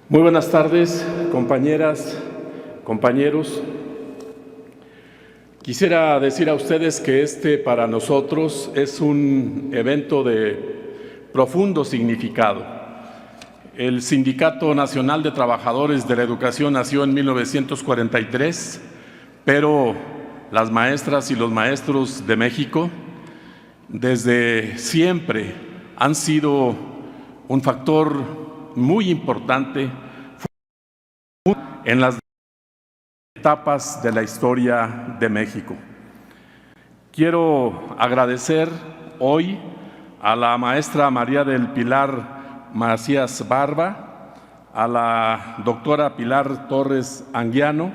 Muy buenas tardes, compañeras, compañeros. Quisiera decir a ustedes que para nosotros es un evento de profundo significado. El Sindicato Nacional de Trabajadores de la Educación nació en 1943, pero las maestras y los maestros de México desde siempre han sido un factor muy importante en las etapas de la historia de México. Quiero agradecer hoy a la maestra María del Pilar Macías Barba, a la doctora Pilar Torres Anguiano,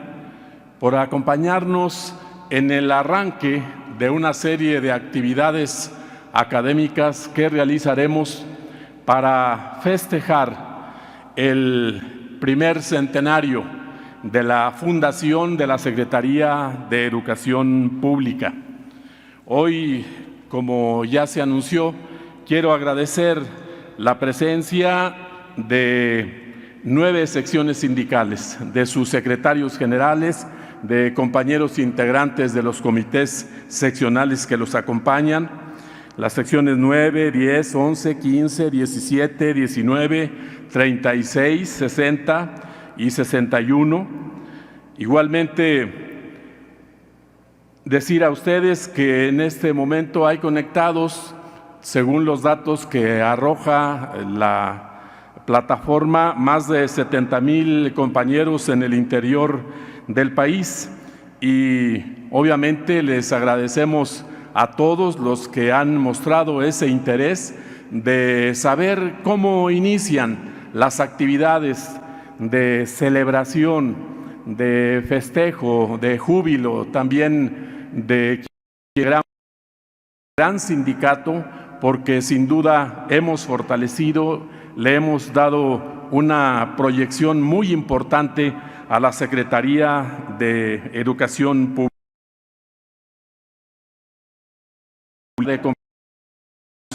por acompañarnos en el arranque de una serie de actividades académicas que realizaremos para festejar el primer centenario de la fundación de la Secretaría de Educación Pública. Hoy, como ya se anunció, quiero agradecer la presencia de 9 secciones sindicales, de sus secretarios generales, de compañeros integrantes de los comités seccionales que los acompañan, las secciones 9, 10, 11, 15, 17, 19, 36, 60 y 61. Igualmente, decir a ustedes que en este momento hay conectados, según los datos que arroja la plataforma, más de 70,000 compañeros en el interior del país, y obviamente les agradecemos a todos los que han mostrado ese interés de saber cómo inician las actividades de celebración, de festejo, de júbilo, también de gran sindicato, porque sin duda hemos fortalecido, le hemos dado una proyección muy importante a la Secretaría de Educación Pública, de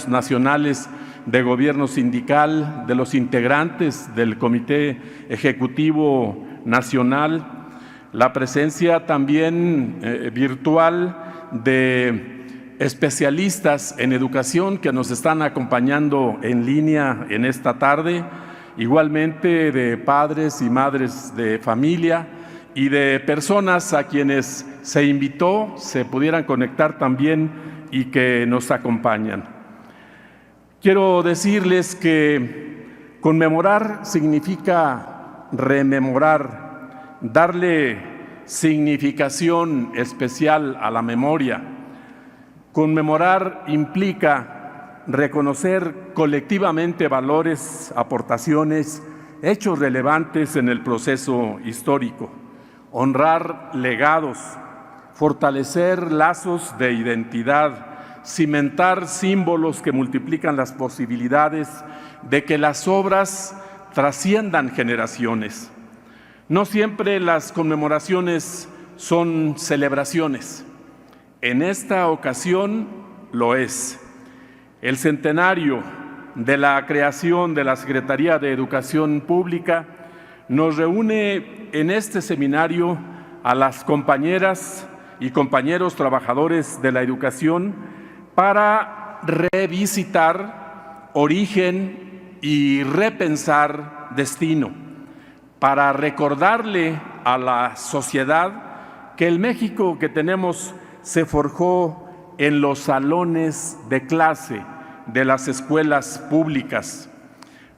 nacionales de gobierno sindical, de los integrantes del Comité Ejecutivo Nacional, la presencia también virtual de especialistas en educación que nos están acompañando en línea en esta tarde, igualmente de padres y madres de familia y de personas a quienes se invitó, se pudieran conectar también y que nos acompañan. Quiero decirles que conmemorar significa rememorar, darle significación especial a la memoria. Conmemorar implica reconocer colectivamente valores, aportaciones, hechos relevantes en el proceso histórico, honrar legados, fortalecer lazos de identidad, cimentar símbolos que multiplican las posibilidades de que las obras trasciendan generaciones. No siempre las conmemoraciones son celebraciones. En esta ocasión lo es. El centenario de la creación de la Secretaría de Educación Pública nos reúne en este seminario a las compañeras y compañeros trabajadores de la educación para revisitar origen y repensar destino, para recordarle a la sociedad que el México que tenemos se forjó en los salones de clase de las escuelas públicas,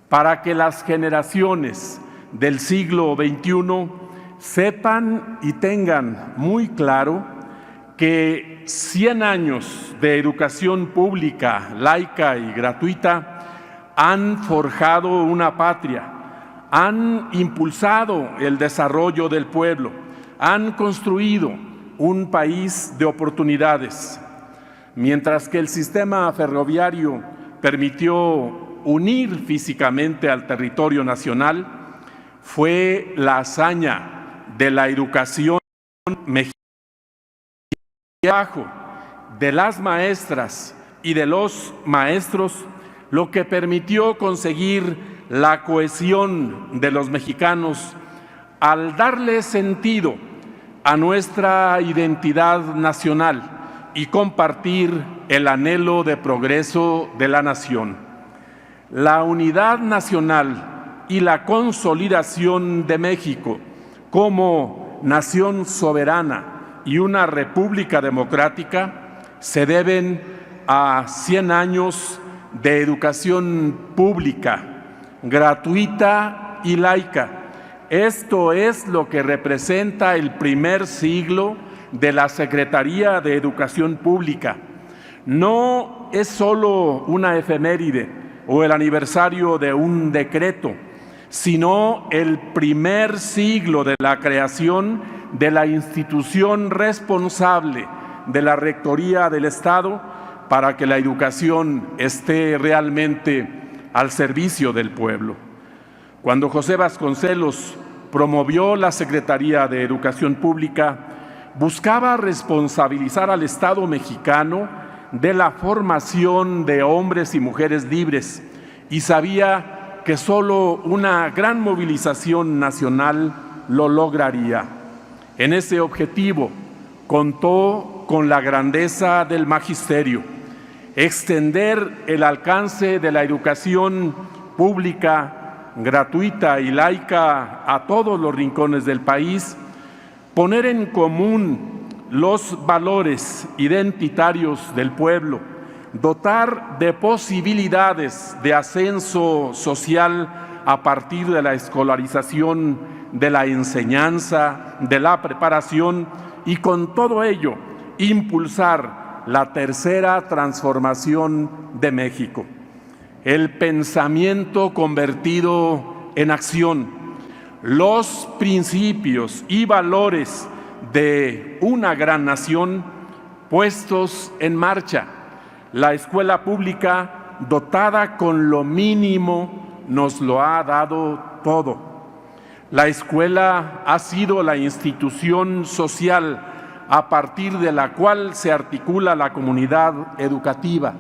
para que las generaciones del siglo XXI sepan y tengan muy claro que 100 años de educación pública, laica y gratuita han forjado una patria, han impulsado el desarrollo del pueblo, han construido un país de oportunidades. Mientras que el sistema ferroviario permitió unir físicamente al territorio nacional, fue la hazaña de la educación mexicana, de las maestras y de los maestros, lo que permitió conseguir la cohesión de los mexicanos al darle sentido a nuestra identidad nacional y compartir el anhelo de progreso de la nación. La unidad nacional y la consolidación de México como nación soberana y una república democrática se deben a 100 años de educación pública, gratuita y laica. Esto es lo que representa el primer siglo de la Secretaría de Educación Pública. No es solo una efeméride o el aniversario de un decreto, sino el primer siglo de la creación de la institución responsable de la Rectoría del Estado para que la educación esté realmente al servicio del pueblo. Cuando José Vasconcelos promovió la Secretaría de Educación Pública, buscaba responsabilizar al Estado mexicano de la formación de hombres y mujeres libres y sabía que solo una gran movilización nacional lo lograría. En ese objetivo contó con la grandeza del magisterio, extender el alcance de la educación pública, gratuita y laica a todos los rincones del país, poner en común los valores identitarios del pueblo, dotar de posibilidades de ascenso social a partir de la escolarización, de la enseñanza, de la preparación y con todo ello impulsar la tercera transformación de México. El pensamiento convertido en acción, los principios y valores de una gran nación puestos en marcha. La escuela pública, dotada con lo mínimo, nos lo ha dado todo. La escuela ha sido la institución social a partir de la cual se articula la comunidad educativa.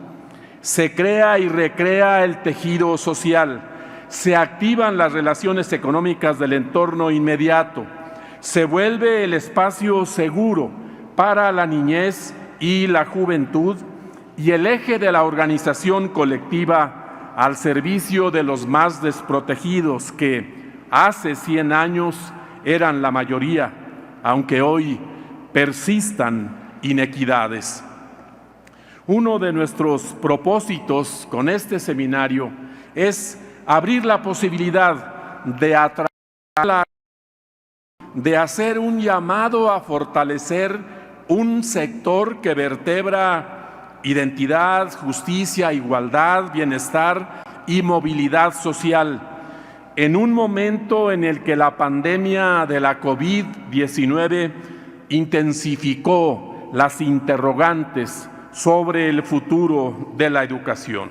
Se crea y recrea el tejido social, se activan las relaciones económicas del entorno inmediato, se vuelve el espacio seguro para la niñez y la juventud y el eje de la organización colectiva al servicio de los más desprotegidos que hace 100 años eran la mayoría, aunque hoy persistan inequidades. Uno de nuestros propósitos con este seminario es abrir la posibilidad de hacer un llamado a fortalecer un sector que vertebra identidad, justicia, igualdad, bienestar y movilidad social. En un momento en el que la pandemia de la COVID-19 intensificó las interrogantes sobre el futuro de la educación.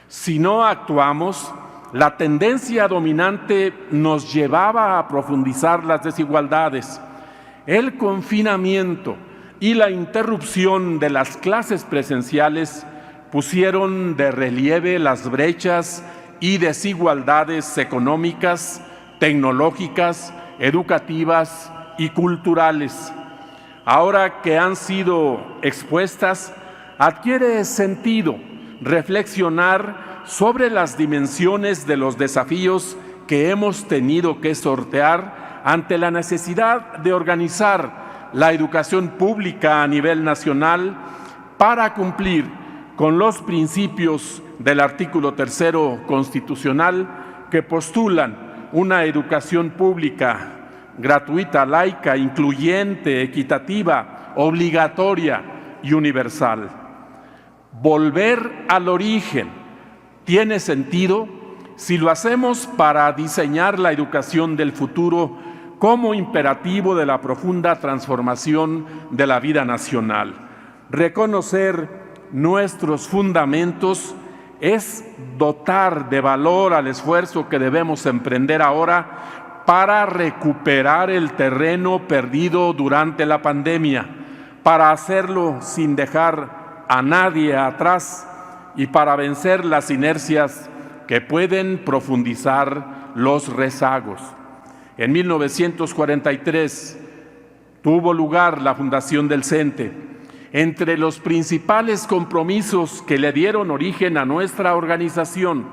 Si no actuamos, la tendencia dominante nos llevaba a profundizar las desigualdades. El confinamiento y la interrupción de las clases presenciales pusieron de relieve las brechas y desigualdades económicas, tecnológicas, educativas y culturales. Ahora que han sido expuestas, adquiere sentido reflexionar sobre las dimensiones de los desafíos que hemos tenido que sortear ante la necesidad de organizar la educación pública a nivel nacional para cumplir con los principios del artículo 3 constitucional que postulan una educación pública gratuita, laica, incluyente, equitativa, obligatoria y universal. Volver al origen tiene sentido si lo hacemos para diseñar la educación del futuro como imperativo de la profunda transformación de la vida nacional. Reconocer nuestros fundamentos es dotar de valor al esfuerzo que debemos emprender ahora para recuperar el terreno perdido durante la pandemia, para hacerlo sin dejar a nadie atrás y para vencer las inercias que pueden profundizar los rezagos. En 1943 tuvo lugar la fundación del CENTE. Entre los principales compromisos que le dieron origen a nuestra organización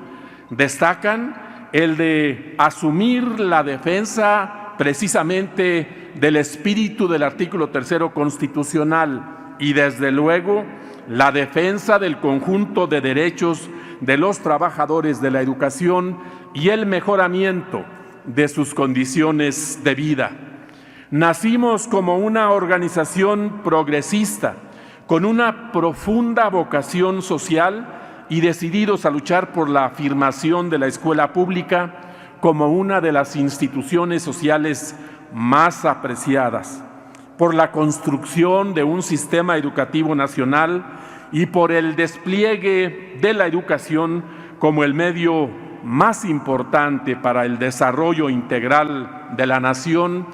destacan el de asumir la defensa precisamente del espíritu del artículo 3º constitucional y desde luego la defensa del conjunto de derechos de los trabajadores de la educación y el mejoramiento de sus condiciones de vida. Nacimos como una organización progresista, con una profunda vocación social y decididos a luchar por la afirmación de la escuela pública como una de las instituciones sociales más apreciadas, por la construcción de un sistema educativo nacional y por el despliegue de la educación como el medio más importante para el desarrollo integral de la nación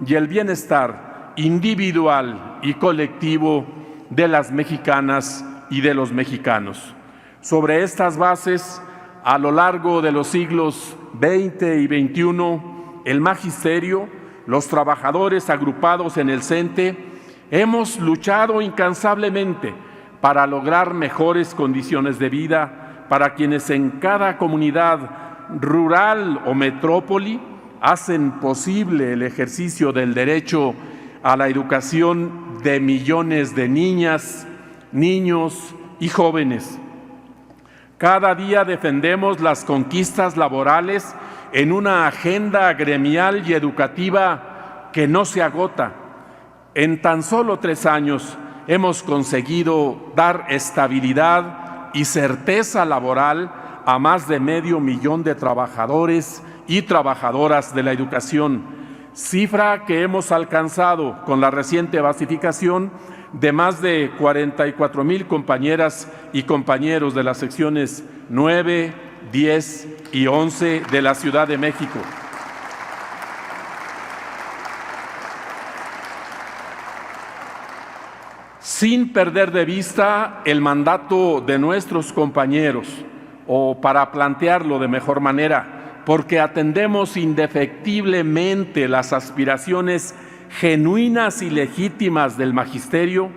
y el bienestar individual y colectivo de las mexicanas y de los mexicanos. Sobre estas bases, a lo largo de los siglos XX y XXI, el magisterio, los trabajadores agrupados en el CENTE, hemos luchado incansablemente para lograr mejores condiciones de vida para quienes en cada comunidad rural o metrópoli hacen posible el ejercicio del derecho a la educación de millones de niñas, niños y jóvenes. Cada día defendemos las conquistas laborales en una agenda gremial y educativa que no se agota. En tan solo 3 años hemos conseguido dar estabilidad y certeza laboral a más de 500,000 de trabajadores y trabajadoras de la educación, cifra que hemos alcanzado con la reciente basificación de más de 44,000 compañeras y compañeros de las secciones 9, 10 y 11 de la Ciudad de México. Sin perder de vista el mandato de nuestros compañeros, o para plantearlo de mejor manera, porque atendemos indefectiblemente las aspiraciones genuinas y legítimas del magisterio,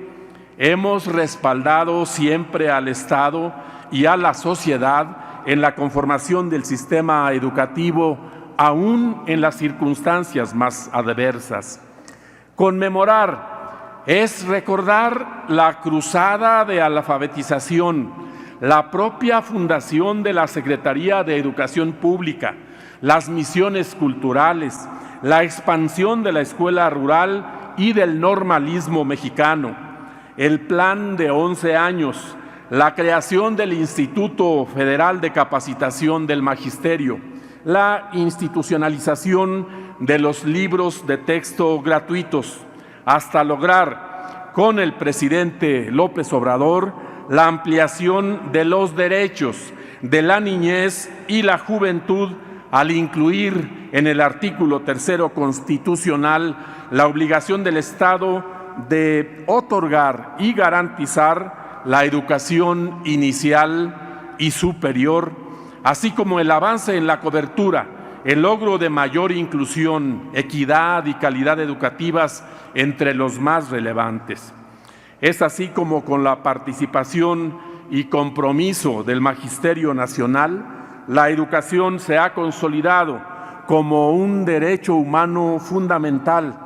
hemos respaldado siempre al Estado y a la sociedad en la conformación del sistema educativo, aún en las circunstancias más adversas. Conmemorar es recordar la cruzada de alfabetización, la propia fundación de la Secretaría de Educación Pública, las misiones culturales, la expansión de la escuela rural y del normalismo mexicano, el plan de 11 años, la creación del Instituto Federal de Capacitación del Magisterio, la institucionalización de los libros de texto gratuitos, hasta lograr con el presidente López Obrador la ampliación de los derechos de la niñez y la juventud al incluir en el artículo 3º constitucional la obligación del Estado de otorgar y garantizar la educación inicial y superior, así como el avance en la cobertura, el logro de mayor inclusión, equidad y calidad educativas entre los más relevantes. Es así como con la participación y compromiso del Magisterio Nacional, la educación se ha consolidado como un derecho humano fundamental,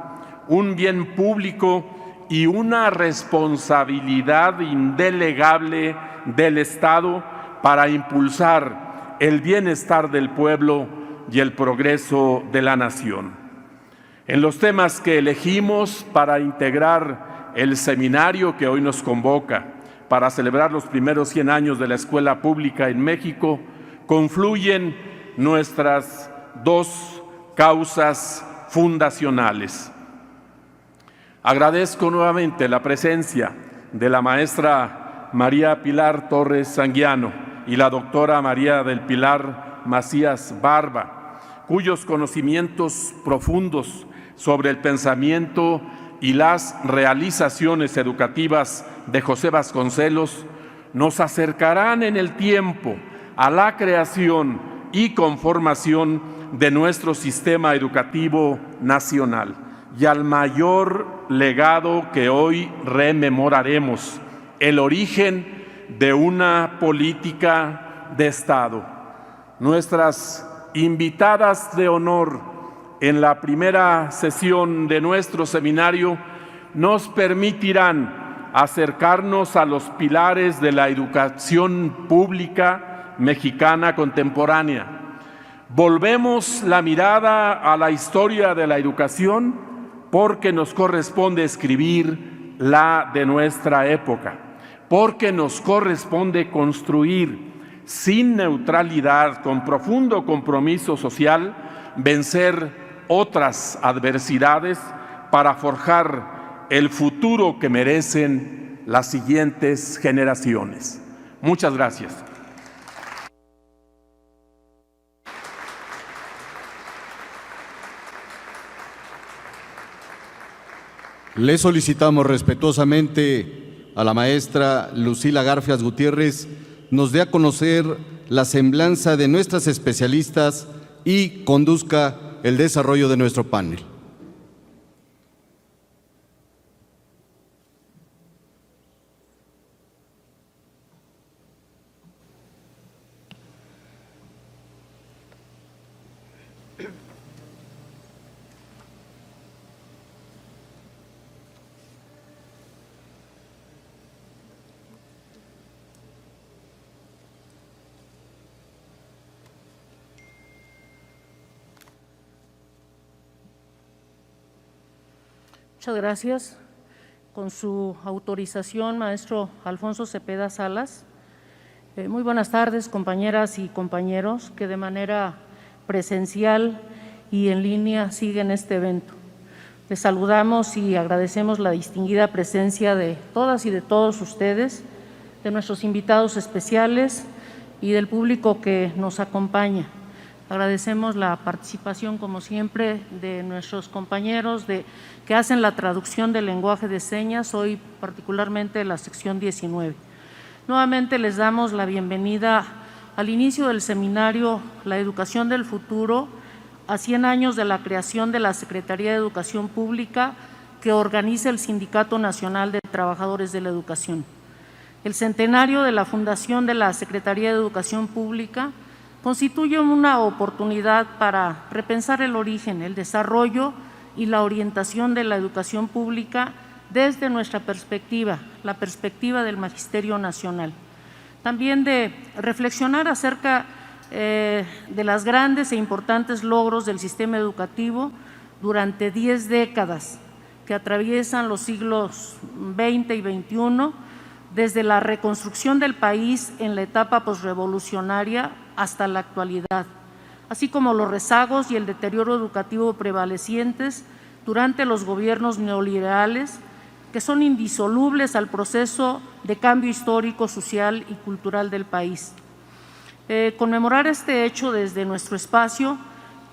un bien público y una responsabilidad indelegable del Estado para impulsar el bienestar del pueblo y el progreso de la nación. En los temas que elegimos para integrar el seminario que hoy nos convoca para celebrar los primeros 100 años de la escuela pública en México, confluyen nuestras 2 causas fundacionales. Agradezco nuevamente la presencia de la maestra María Pilar Torres Anguiano y la doctora María del Pilar Macías Barba, cuyos conocimientos profundos sobre el pensamiento y las realizaciones educativas de José Vasconcelos nos acercarán en el tiempo a la creación y conformación de nuestro sistema educativo nacional y al mayor legado que hoy rememoraremos, el origen de una política de Estado. Nuestras invitadas de honor en la primera sesión de nuestro seminario nos permitirán acercarnos a los pilares de la educación pública mexicana contemporánea. Volvemos la mirada a la historia de la educación porque nos corresponde escribir la de nuestra época, porque nos corresponde construir sin neutralidad, con profundo compromiso social, vencer otras adversidades para forjar el futuro que merecen las siguientes generaciones. Muchas gracias. Le solicitamos respetuosamente a la maestra Lucila Garfias Gutiérrez nos dé a conocer la semblanza de nuestras especialistas y conduzca el desarrollo de nuestro panel. Muchas gracias. Con su autorización, maestro Alfonso Cepeda Salas. Muy buenas tardes, compañeras y compañeros que de manera presencial y en línea siguen este evento. Les saludamos y agradecemos la distinguida presencia de todas y de todos ustedes, de nuestros invitados especiales y del público que nos acompaña. Agradecemos la participación, como siempre, de nuestros compañeros que hacen la traducción del lenguaje de señas, hoy particularmente de la sección 19. Nuevamente les damos la bienvenida al inicio del seminario La Educación del Futuro, a 100 años de la creación de la Secretaría de Educación Pública que organiza el Sindicato Nacional de Trabajadores de la Educación. El centenario de la fundación de la Secretaría de Educación Pública constituye una oportunidad para repensar el origen, el desarrollo y la orientación de la educación pública desde nuestra perspectiva, la perspectiva del Magisterio Nacional. También de reflexionar acerca de las grandes e importantes logros del sistema educativo durante 10 décadas que atraviesan los siglos XX y XXI, desde la reconstrucción del país en la etapa posrevolucionaria hasta la actualidad, así como los rezagos y el deterioro educativo prevalecientes durante los gobiernos neoliberales, que son indisolubles al proceso de cambio histórico, social y cultural del país. Conmemorar este hecho desde nuestro espacio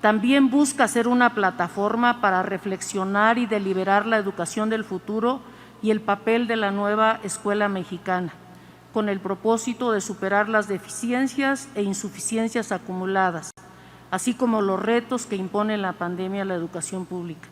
también busca ser una plataforma para reflexionar y deliberar la educación del futuro y el papel de la nueva escuela mexicana, con el propósito de superar las deficiencias e insuficiencias acumuladas, así como los retos que impone la pandemia a la educación pública.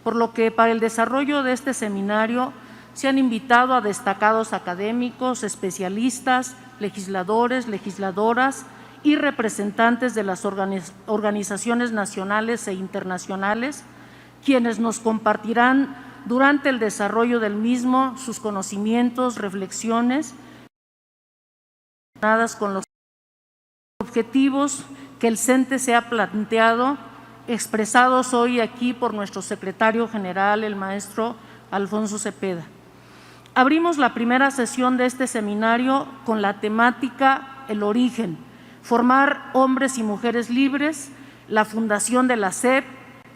Por lo que para el desarrollo de este seminario se han invitado a destacados académicos, especialistas, legisladores, legisladoras y representantes de las organizaciones nacionales e internacionales, quienes nos compartirán durante el desarrollo del mismo sus conocimientos, reflexiones con los objetivos que el CENTE se ha planteado, expresados hoy aquí por nuestro secretario general, el maestro Alfonso Cepeda. Abrimos la primera sesión de este seminario con la temática El origen, formar hombres y mujeres libres, la fundación de la SEP,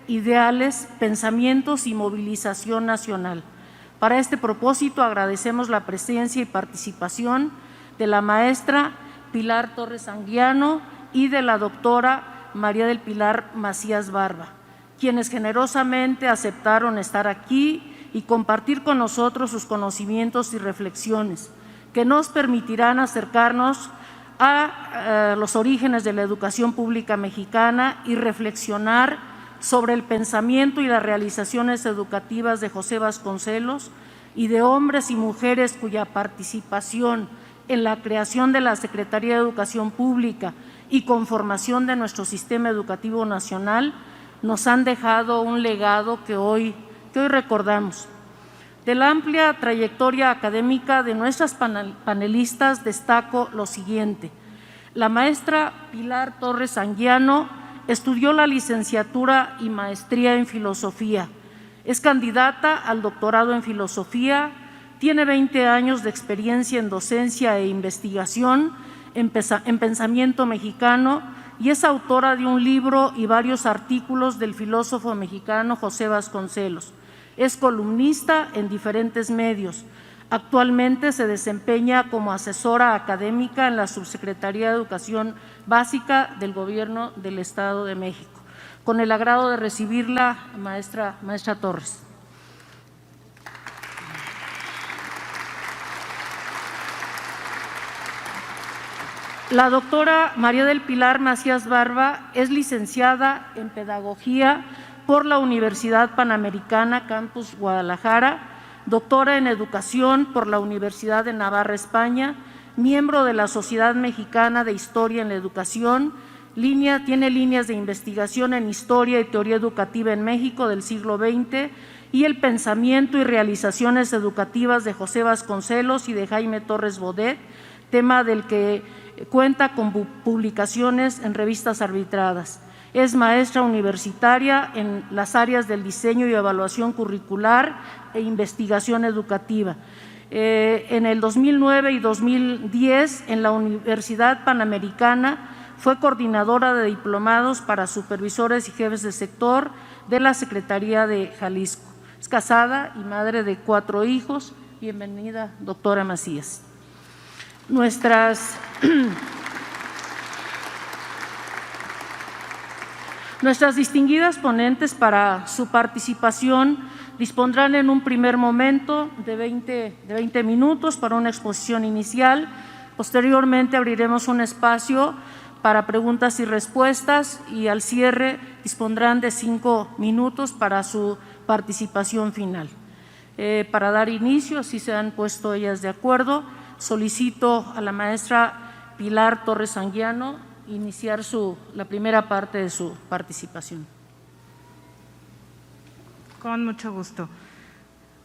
ideales, pensamientos y movilización nacional. Para este propósito agradecemos la presencia y participación de la maestra Pilar Torres Anguiano y de la doctora María del Pilar Macías Barba, quienes generosamente aceptaron estar aquí y compartir con nosotros sus conocimientos y reflexiones, que nos permitirán acercarnos a los orígenes de la educación pública mexicana y reflexionar sobre el pensamiento y las realizaciones educativas de José Vasconcelos y de hombres y mujeres cuya participación en la creación de la Secretaría de Educación Pública y conformación de nuestro sistema educativo nacional nos han dejado un legado que hoy recordamos. De la amplia trayectoria académica de nuestras panelistas destaco lo siguiente. La maestra Pilar Torres Anguiano estudió la licenciatura y maestría en filosofía. Es candidata al doctorado en filosofía, tiene 20 años de experiencia en docencia e investigación en pensamiento mexicano y es autora de un libro y varios artículos del filósofo mexicano José Vasconcelos. Es columnista en diferentes medios. Actualmente se desempeña como asesora académica en la Subsecretaría de Educación Básica del Gobierno del Estado de México. Con el agrado de recibirla, maestra Torres. La doctora María del Pilar Macías Barba es licenciada en Pedagogía por la Universidad Panamericana Campus Guadalajara, doctora en Educación por la Universidad de Navarra, España, miembro de la Sociedad Mexicana de Historia en la Educación, tiene líneas de investigación en Historia y Teoría Educativa en México del siglo XX y el pensamiento y realizaciones educativas de José Vasconcelos y de Jaime Torres Bodet, tema del que cuenta con publicaciones en revistas arbitradas. Es maestra universitaria en las áreas del diseño y evaluación curricular e investigación educativa. En el 2009 y 2010, en la Universidad Panamericana, fue coordinadora de diplomados para supervisores y jefes de sector de la Secretaría de Jalisco. Es casada y madre de 4 hijos. Bienvenida, doctora Macías. Nuestras distinguidas ponentes para su participación dispondrán en un primer momento de 20 minutos para una exposición inicial. Posteriormente abriremos un espacio para preguntas y respuestas y al cierre dispondrán de 5 minutos para su participación final. Para dar inicio, si se han puesto ellas de acuerdo, solicito a la maestra Pilar Torres Anguiano iniciar la primera parte de su participación. Con mucho gusto.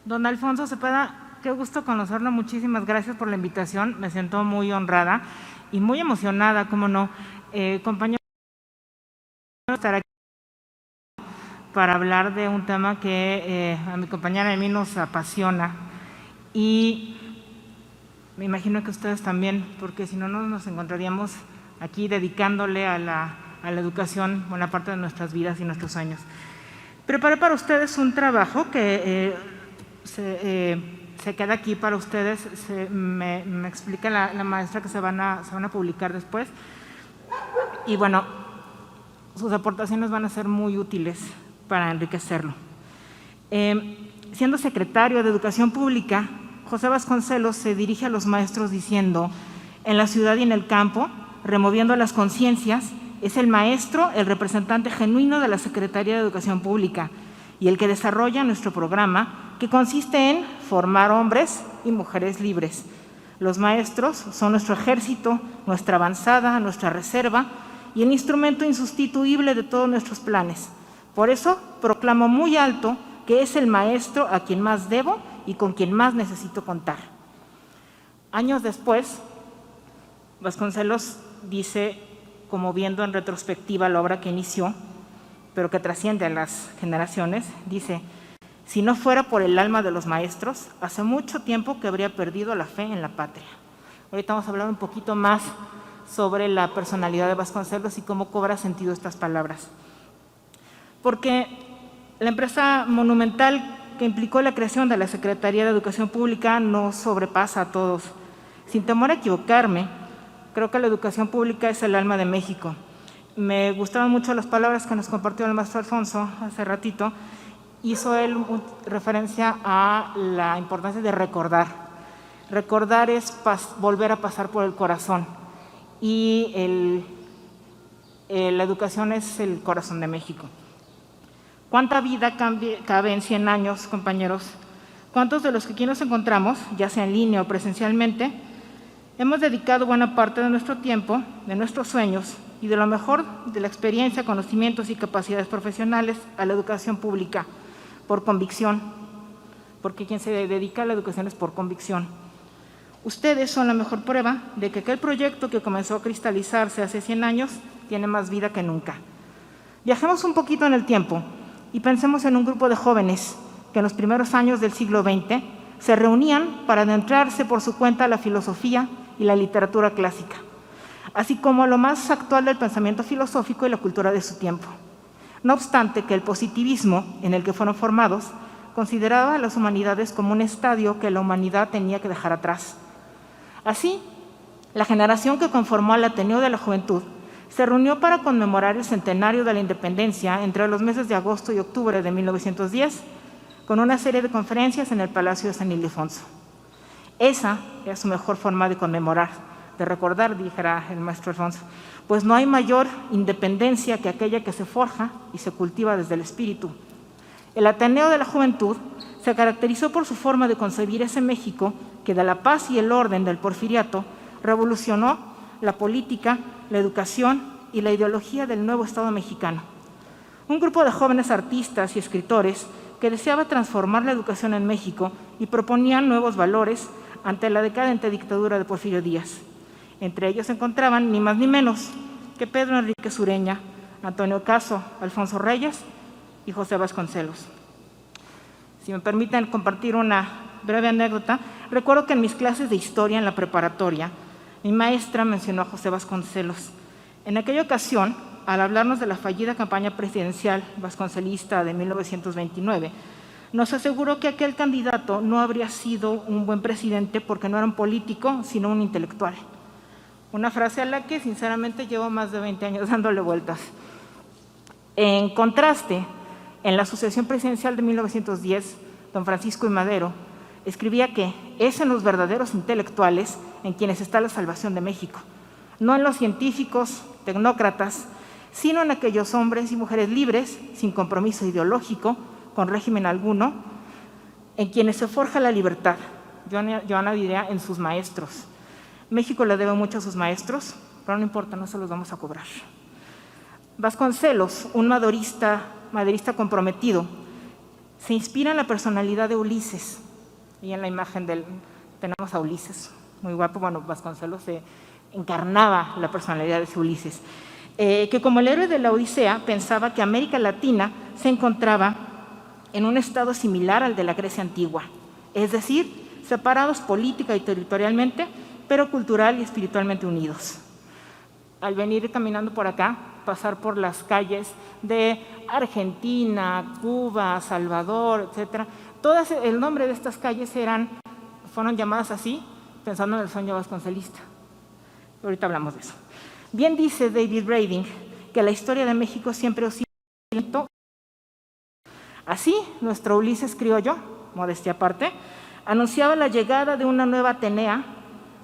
Don Alfonso Cepeda, qué gusto conocerlo, muchísimas gracias por la invitación, me siento muy honrada y muy emocionada, cómo no. Compañeros, estar aquí para hablar de un tema que a mi compañera y a mí nos apasiona y me imagino que ustedes también, porque si no, no nos encontraríamos aquí dedicándole a la educación buena parte de nuestras vidas y nuestros años. Preparé para ustedes un trabajo que se queda aquí para ustedes, me explica la maestra que se van a publicar después. Y bueno, sus aportaciones van a ser muy útiles para enriquecerlo. Siendo secretario de Educación Pública, José Vasconcelos se dirige a los maestros diciendo: en la ciudad y en el campo, removiendo las conciencias, es el maestro el representante genuino de la Secretaría de Educación Pública y el que desarrolla nuestro programa, que consiste en formar hombres y mujeres libres. Los maestros son nuestro ejército, nuestra avanzada, nuestra reserva y el instrumento insustituible de todos nuestros planes. Por eso proclamo muy alto que es el maestro a quien más debo y con quien más necesito contar. Años después, Vasconcelos dice, como viendo en retrospectiva la obra que inició, pero que trasciende a las generaciones, dice: si no fuera por el alma de los maestros, hace mucho tiempo que habría perdido la fe en la patria. Ahorita vamos a hablar un poquito más sobre la personalidad de Vasconcelos y cómo cobra sentido estas palabras. Porque la empresa monumental que implicó la creación de la Secretaría de Educación Pública nos sobrepasa a todos. Sin temor a equivocarme, creo que la educación pública es el alma de México. Me gustaban mucho las palabras que nos compartió el maestro Alfonso hace ratito. Hizo él referencia a la importancia de recordar. Recordar es volver a pasar por el corazón. y la educación es el corazón de México. ¿Cuánta vida cabe en 100 años, compañeros? ¿Cuántos de los que aquí nos encontramos, ya sea en línea o presencialmente, hemos dedicado buena parte de nuestro tiempo, de nuestros sueños y de lo mejor de la experiencia, conocimientos y capacidades profesionales a la educación pública por convicción? Porque quien se dedica a la educación es por convicción. Ustedes son la mejor prueba de que aquel proyecto que comenzó a cristalizarse hace 100 años tiene más vida que nunca. Viajemos un poquito en el tiempo y pensemos en un grupo de jóvenes que en los primeros años del siglo XX se reunían para adentrarse por su cuenta a la filosofía y la literatura clásica, así como a lo más actual del pensamiento filosófico y la cultura de su tiempo. No obstante que el positivismo en el que fueron formados consideraba a las humanidades como un estadio que la humanidad tenía que dejar atrás. Así, la generación que conformó al Ateneo de la Juventud se reunió para conmemorar el centenario de la independencia entre los meses de agosto y octubre de 1910, con una serie de conferencias en el Palacio de San Ildefonso. Esa era su mejor forma de conmemorar, de recordar, dijera el maestro Alfonso, pues no hay mayor independencia que aquella que se forja y se cultiva desde el espíritu. El Ateneo de la Juventud se caracterizó por su forma de concebir ese México que de la paz y el orden del porfiriato revolucionó la política, la educación y la ideología del nuevo Estado mexicano. Un grupo de jóvenes artistas y escritores que deseaba transformar la educación en México y proponían nuevos valores ante la decadente dictadura de Porfirio Díaz. Entre ellos se encontraban ni más ni menos que Pedro Enríquez Ureña, Antonio Caso, Alfonso Reyes y José Vasconcelos. Si me permiten compartir una breve anécdota, recuerdo que en mis clases de historia en la preparatoria, mi maestra mencionó a José Vasconcelos. En aquella ocasión, al hablarnos de la fallida campaña presidencial vasconcelista de 1929, nos aseguró que aquel candidato no habría sido un buen presidente porque no era un político, sino un intelectual. Una frase a la que, sinceramente, llevo más de 20 años dándole vueltas. En contraste, en la sucesión presidencial de 1910, don Francisco I. Madero escribía que es en los verdaderos intelectuales en quienes está la salvación de México, no en los científicos, tecnócratas, sino en aquellos hombres y mujeres libres, sin compromiso ideológico, con régimen alguno, en quienes se forja la libertad. Yo añadiría en sus maestros. México le debe mucho a sus maestros, pero no importa, no se los vamos a cobrar. Vasconcelos, un maderista comprometido, se inspira en la personalidad de Ulises. Y en la imagen tenemos a Ulises, muy guapo. Bueno, Vasconcelos se encarnaba la personalidad de ese Ulises, que como el héroe de la Odisea pensaba que América Latina se encontraba en un estado similar al de la Grecia antigua, es decir, separados política y territorialmente, pero cultural y espiritualmente unidos. Al venir caminando por acá, pasar por las calles de Argentina, Cuba, Salvador, etcétera, todas el nombre de estas calles fueron llamadas así, pensando en el sueño vasconcelista. Ahorita hablamos de eso. Bien dice David Brading que la historia de México siempre oscila. Así, nuestro Ulises criollo, modestia aparte, anunciaba la llegada de una nueva Atenea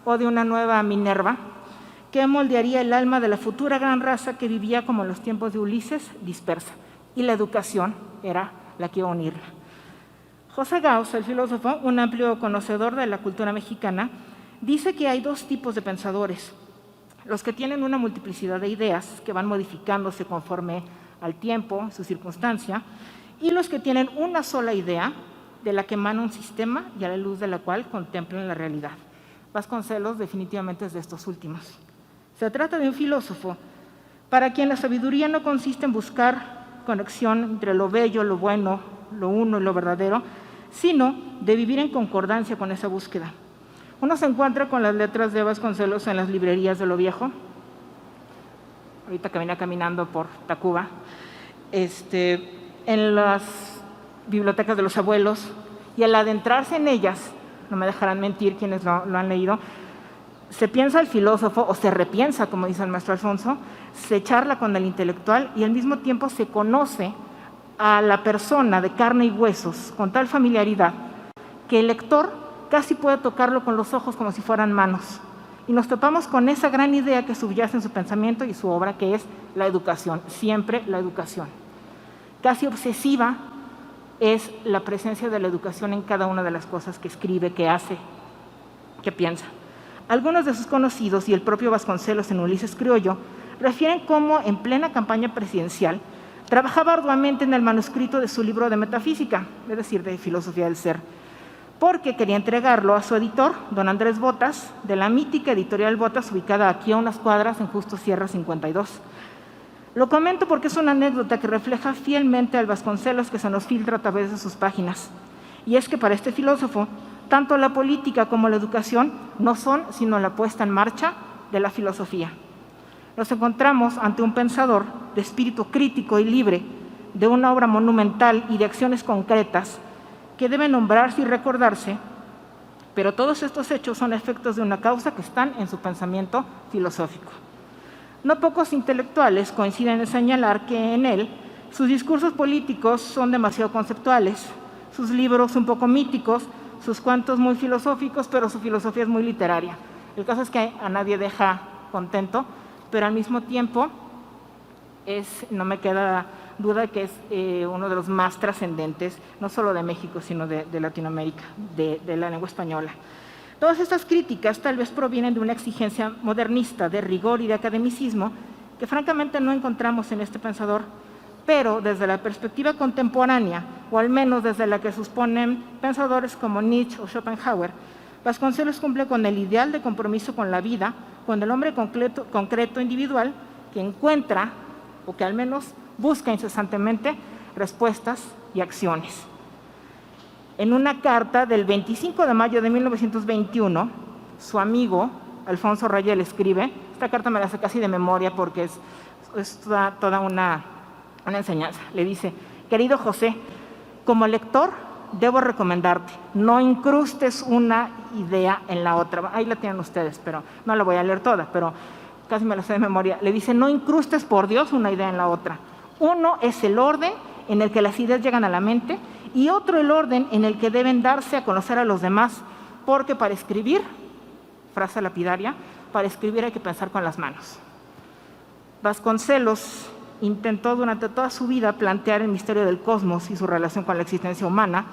o de una nueva Minerva que moldearía el alma de la futura gran raza que vivía como en los tiempos de Ulises, dispersa, y la educación era la que iba a unirla. José Gauss, el filósofo, un amplio conocedor de la cultura mexicana, dice que hay dos tipos de pensadores: los que tienen una multiplicidad de ideas que van modificándose conforme al tiempo, su circunstancia, y los que tienen una sola idea de la que emana un sistema y a la luz de la cual contemplan la realidad. Vasconcelos definitivamente es de estos últimos. Se trata de un filósofo para quien la sabiduría no consiste en buscar conexión entre lo bello, lo bueno, lo uno y lo verdadero, sino de vivir en concordancia con esa búsqueda. Uno se encuentra con las letras de Vasconcelos en las librerías de lo viejo, ahorita que venía caminando por Tacuba, en las bibliotecas de los abuelos, y al adentrarse en ellas, no me dejarán mentir quienes lo han leído, se piensa el filósofo, o se repiensa, como dice el maestro Alfonso, se charla con el intelectual y al mismo tiempo se conoce a la persona de carne y huesos con tal familiaridad que el lector casi puede tocarlo con los ojos como si fueran manos. y nos topamos con esa gran idea que subyace en su pensamiento y su obra, que es la educación, siempre la educación. Casi obsesiva es la presencia de la educación en cada una de las cosas que escribe, que hace, que piensa. Algunos de sus conocidos y el propio Vasconcelos en Ulises Criollo refieren cómo en plena campaña presidencial trabajaba arduamente en el manuscrito de su libro de metafísica, es decir, de filosofía del ser, porque quería entregarlo a su editor, don Andrés Botas, de la mítica editorial Botas, ubicada aquí a unas cuadras en Justo Sierra 52. Lo comento porque es una anécdota que refleja fielmente al Vasconcelos que se nos filtra a través de sus páginas. Y es que para este filósofo, tanto la política como la educación no son sino la puesta en marcha de la filosofía. Nos encontramos ante un pensador de espíritu crítico y libre, de una obra monumental y de acciones concretas que deben nombrarse y recordarse, pero todos estos hechos son efectos de una causa que están en su pensamiento filosófico. No pocos intelectuales coinciden en señalar que en él sus discursos políticos son demasiado conceptuales, sus libros un poco míticos, sus cuentos muy filosóficos, pero su filosofía es muy literaria. El caso es que a nadie deja contento, pero al mismo tiempo no me queda duda que es uno de los más trascendentes, no solo de México, sino de Latinoamérica, de la lengua española. Todas estas críticas tal vez provienen de una exigencia modernista, de rigor y de academicismo, que francamente no encontramos en este pensador, pero desde la perspectiva contemporánea, o al menos desde la que suponen pensadores como Nietzsche o Schopenhauer, Vasconcelos cumple con el ideal de compromiso con la vida, con el hombre concreto individual, que encuentra, o que al menos busca incesantemente, respuestas y acciones. En una carta del 25 de mayo de 1921, su amigo Alfonso Rayel escribe, esta carta me la sé casi de memoria porque es toda una enseñanza. Le dice: querido José, como lector debo recomendarte, no incrustes una idea en la otra. Ahí la tienen ustedes, pero no la voy a leer toda, pero casi me la sé de memoria. Le dice: no incrustes, por Dios, una idea en la otra. Uno es el orden en el que las ideas llegan a la mente y otro el orden en el que deben darse a conocer a los demás, porque para escribir, frase lapidaria, para escribir hay que pensar con las manos. Vasconcelos intentó durante toda su vida plantear el misterio del cosmos y su relación con la existencia humana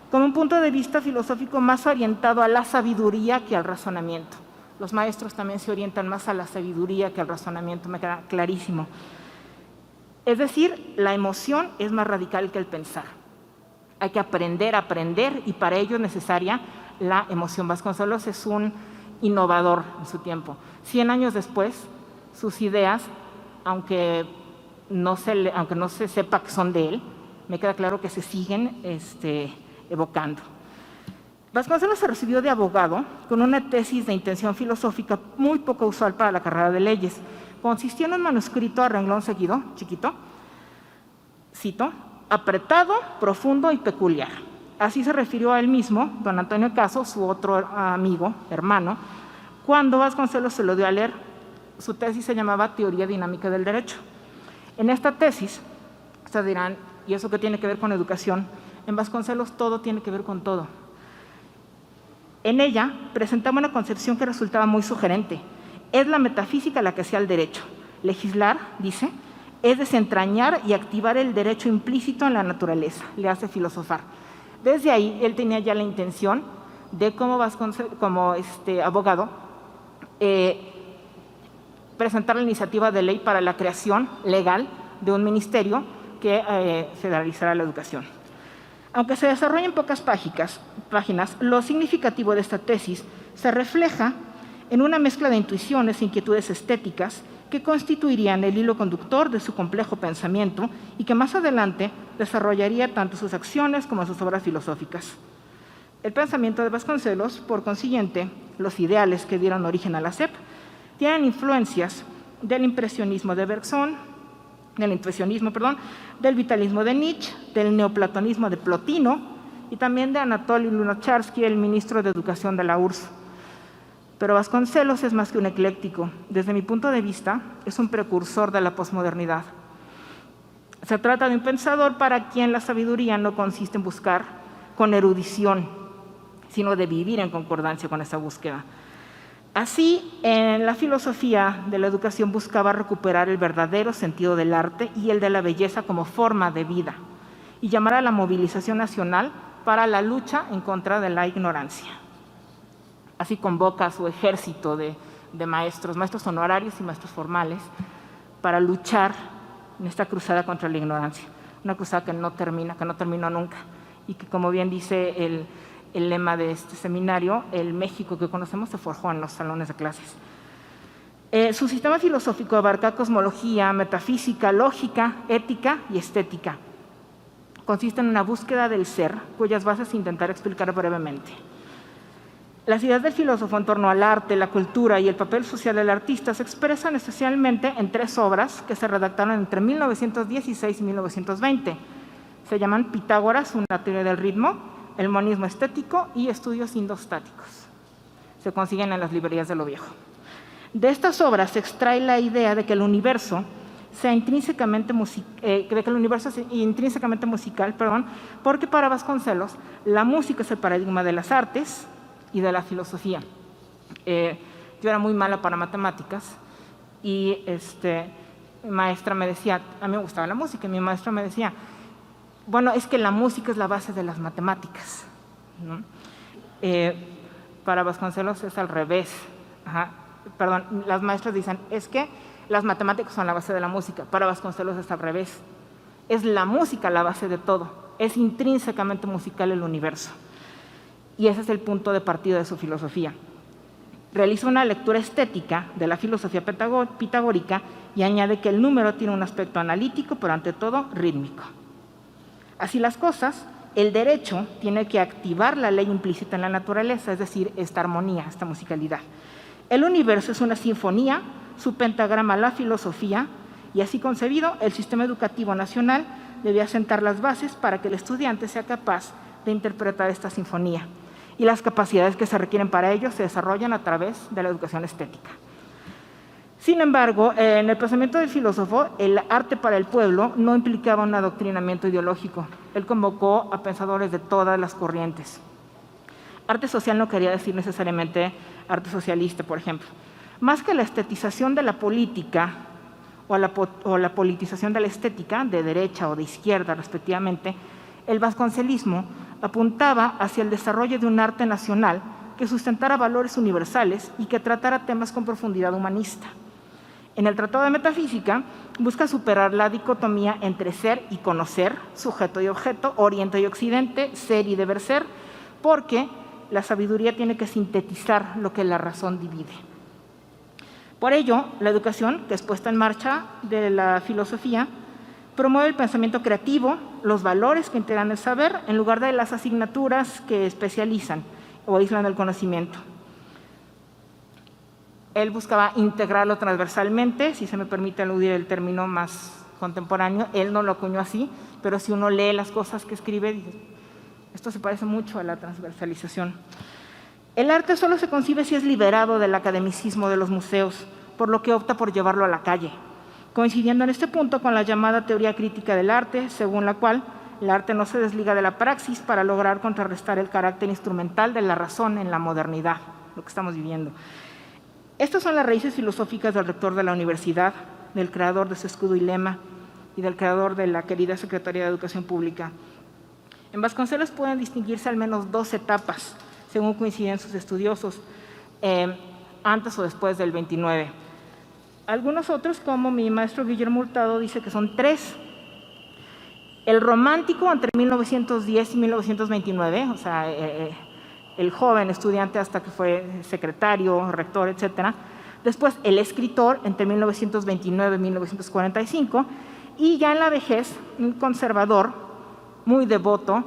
como un punto de vista filosófico más orientado a la sabiduría que al razonamiento. Los maestros también se orientan más a la sabiduría que al razonamiento, me queda clarísimo. Es decir, la emoción es más radical que el pensar. Hay que aprender a aprender y para ello es necesaria la emoción. Vasconcelos es un innovador en su tiempo. 100 años después, sus ideas, aunque no se sepa que son de él, me queda claro que se siguen evocando. Vasconcelos se recibió de abogado con una tesis de intención filosófica muy poco usual para la carrera de leyes. Consistió en un manuscrito a renglón seguido, chiquito, cito, apretado, profundo y peculiar. Así se refirió a él mismo, don Antonio Caso, su otro amigo, hermano, cuando Vasconcelos se lo dio a leer. Su tesis se llamaba Teoría Dinámica del Derecho. En esta tesis, ustedes dirán, ¿y eso qué tiene que ver con educación? En Vasconcelos todo tiene que ver con todo. En ella presentaba una concepción que resultaba muy sugerente. Es la metafísica la que sea el derecho. Legislar, dice, es desentrañar y activar el derecho implícito en la naturaleza, le hace filosofar. Desde ahí él tenía ya la intención de como abogado presentar la iniciativa de ley para la creación legal de un ministerio que federalizara la educación. Aunque se desarrolla en pocas páginas, lo significativo de esta tesis se refleja en una mezcla de intuiciones e inquietudes estéticas que constituirían el hilo conductor de su complejo pensamiento y que más adelante desarrollaría tanto sus acciones como sus obras filosóficas. El pensamiento de Vasconcelos, por consiguiente, los ideales que dieron origen a la SEP, tienen influencias del impresionismo de Bergson, del vitalismo de Nietzsche, del neoplatonismo de Plotino y también de Anatoly Lunacharsky, el ministro de Educación de la URSS. Pero Vasconcelos es más que un ecléctico. Desde mi punto de vista, es un precursor de la posmodernidad. Se trata de un pensador para quien la sabiduría no consiste en buscar con erudición, sino de vivir en concordancia con esa búsqueda. Así, en la filosofía de la educación buscaba recuperar el verdadero sentido del arte y el de la belleza como forma de vida y llamar a la movilización nacional para la lucha en contra de la ignorancia. Así convoca a su ejército de maestros honorarios y maestros formales, para luchar en esta cruzada contra la ignorancia. Una cruzada que no terminó nunca, y que, como bien dice el lema de este seminario, el México que conocemos se forjó en los salones de clases. Su sistema filosófico abarca cosmología, metafísica, lógica, ética y estética. Consiste en una búsqueda del ser, cuyas bases intentaré explicar brevemente. Las ideas del filósofo en torno al arte, la cultura y el papel social del artista se expresan esencialmente en 3 obras que se redactaron entre 1916 y 1920. Se llaman Pitágoras, una teoría del ritmo, el monismo estético y estudios indostáticos. Se consiguen en las librerías de lo viejo. De estas obras se extrae la idea de que el universo sea intrínsecamente musical, porque para Vasconcelos la música es el paradigma de las artes y de la filosofía. Yo era muy mala para matemáticas y mi maestra me decía, a mí me gustaba la música, y mi maestra me decía, bueno, es que la música es la base de las matemáticas, ¿no? Para Vasconcelos es al revés. Las maestras dicen, es que las matemáticas son la base de la música. Para Vasconcelos es al revés. Es la música la base de todo. Es intrínsecamente musical el universo. Y ese es el punto de partida de su filosofía. Realiza una lectura estética de la filosofía pitagórica y añade que el número tiene un aspecto analítico, pero ante todo rítmico. Así las cosas, el derecho tiene que activar la ley implícita en la naturaleza, es decir, esta armonía, esta musicalidad. El universo es una sinfonía, su pentagrama la filosofía, y así concebido, el sistema educativo nacional debía sentar las bases para que el estudiante sea capaz de interpretar esta sinfonía. Y las capacidades que se requieren para ello se desarrollan a través de la educación estética. Sin embargo, en el pensamiento del filósofo, el arte para el pueblo no implicaba un adoctrinamiento ideológico. Él convocó a pensadores de todas las corrientes. Arte social no quería decir necesariamente arte socialista, por ejemplo. Más que la estetización de la política o la politización de la estética, de derecha o de izquierda respectivamente, el vasconcelismo apuntaba hacia el desarrollo de un arte nacional que sustentara valores universales y que tratara temas con profundidad humanista. En el Tratado de Metafísica busca superar la dicotomía entre ser y conocer, sujeto y objeto, oriente y occidente, ser y deber ser, porque la sabiduría tiene que sintetizar lo que la razón divide. Por ello, la educación, que es puesta en marcha de la filosofía, promueve el pensamiento creativo, los valores que integran el saber, en lugar de las asignaturas que especializan o aíslan el conocimiento. Él buscaba integrarlo transversalmente, si se me permite aludir el término más contemporáneo. Él no lo acuñó así, pero si uno lee las cosas que escribe, dice, esto se parece mucho a la transversalización. El arte solo se concibe si es liberado del academicismo de los museos, por lo que opta por llevarlo a la calle, coincidiendo en este punto con la llamada teoría crítica del arte, según la cual el arte no se desliga de la praxis para lograr contrarrestar el carácter instrumental de la razón en la modernidad, lo que estamos viviendo. Estas son las raíces filosóficas del rector de la universidad, del creador de su escudo y lema y del creador de la querida Secretaría de Educación Pública. En Vasconcelos pueden distinguirse al menos 2 etapas, según coinciden sus estudiosos, antes o después del 29. Algunos otros, como mi maestro Guillermo Hurtado, dice que son 3. El romántico entre 1910 y 1929, o sea, el joven estudiante hasta que fue secretario, rector, etc. Después el escritor entre 1929 y 1945, y ya en la vejez un conservador muy devoto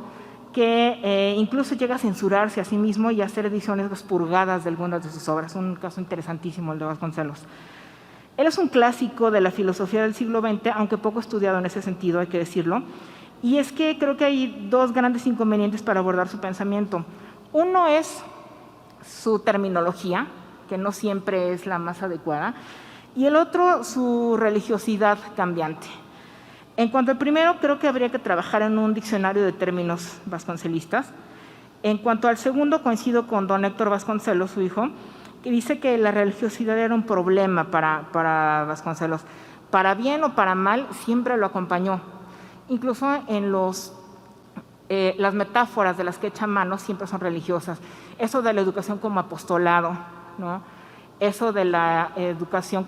que incluso llega a censurarse a sí mismo y a hacer ediciones expurgadas de algunas de sus obras. Un caso interesantísimo el de Vasconcelos. Él es un clásico de la filosofía del siglo XX, aunque poco estudiado en ese sentido, hay que decirlo. Y es que creo que hay 2 grandes inconvenientes para abordar su pensamiento. Uno es su terminología, que no siempre es la más adecuada, y el otro, su religiosidad cambiante. En cuanto al primero, creo que habría que trabajar en un diccionario de términos vasconcelistas. En cuanto al segundo, coincido con don Héctor Vasconcelos, su hijo, que dice que la religiosidad era un problema para Vasconcelos. Para bien o para mal, siempre lo acompañó. Incluso en las metáforas de las que echa mano siempre son religiosas. Eso de la educación como apostolado, ¿no? Eso de la educación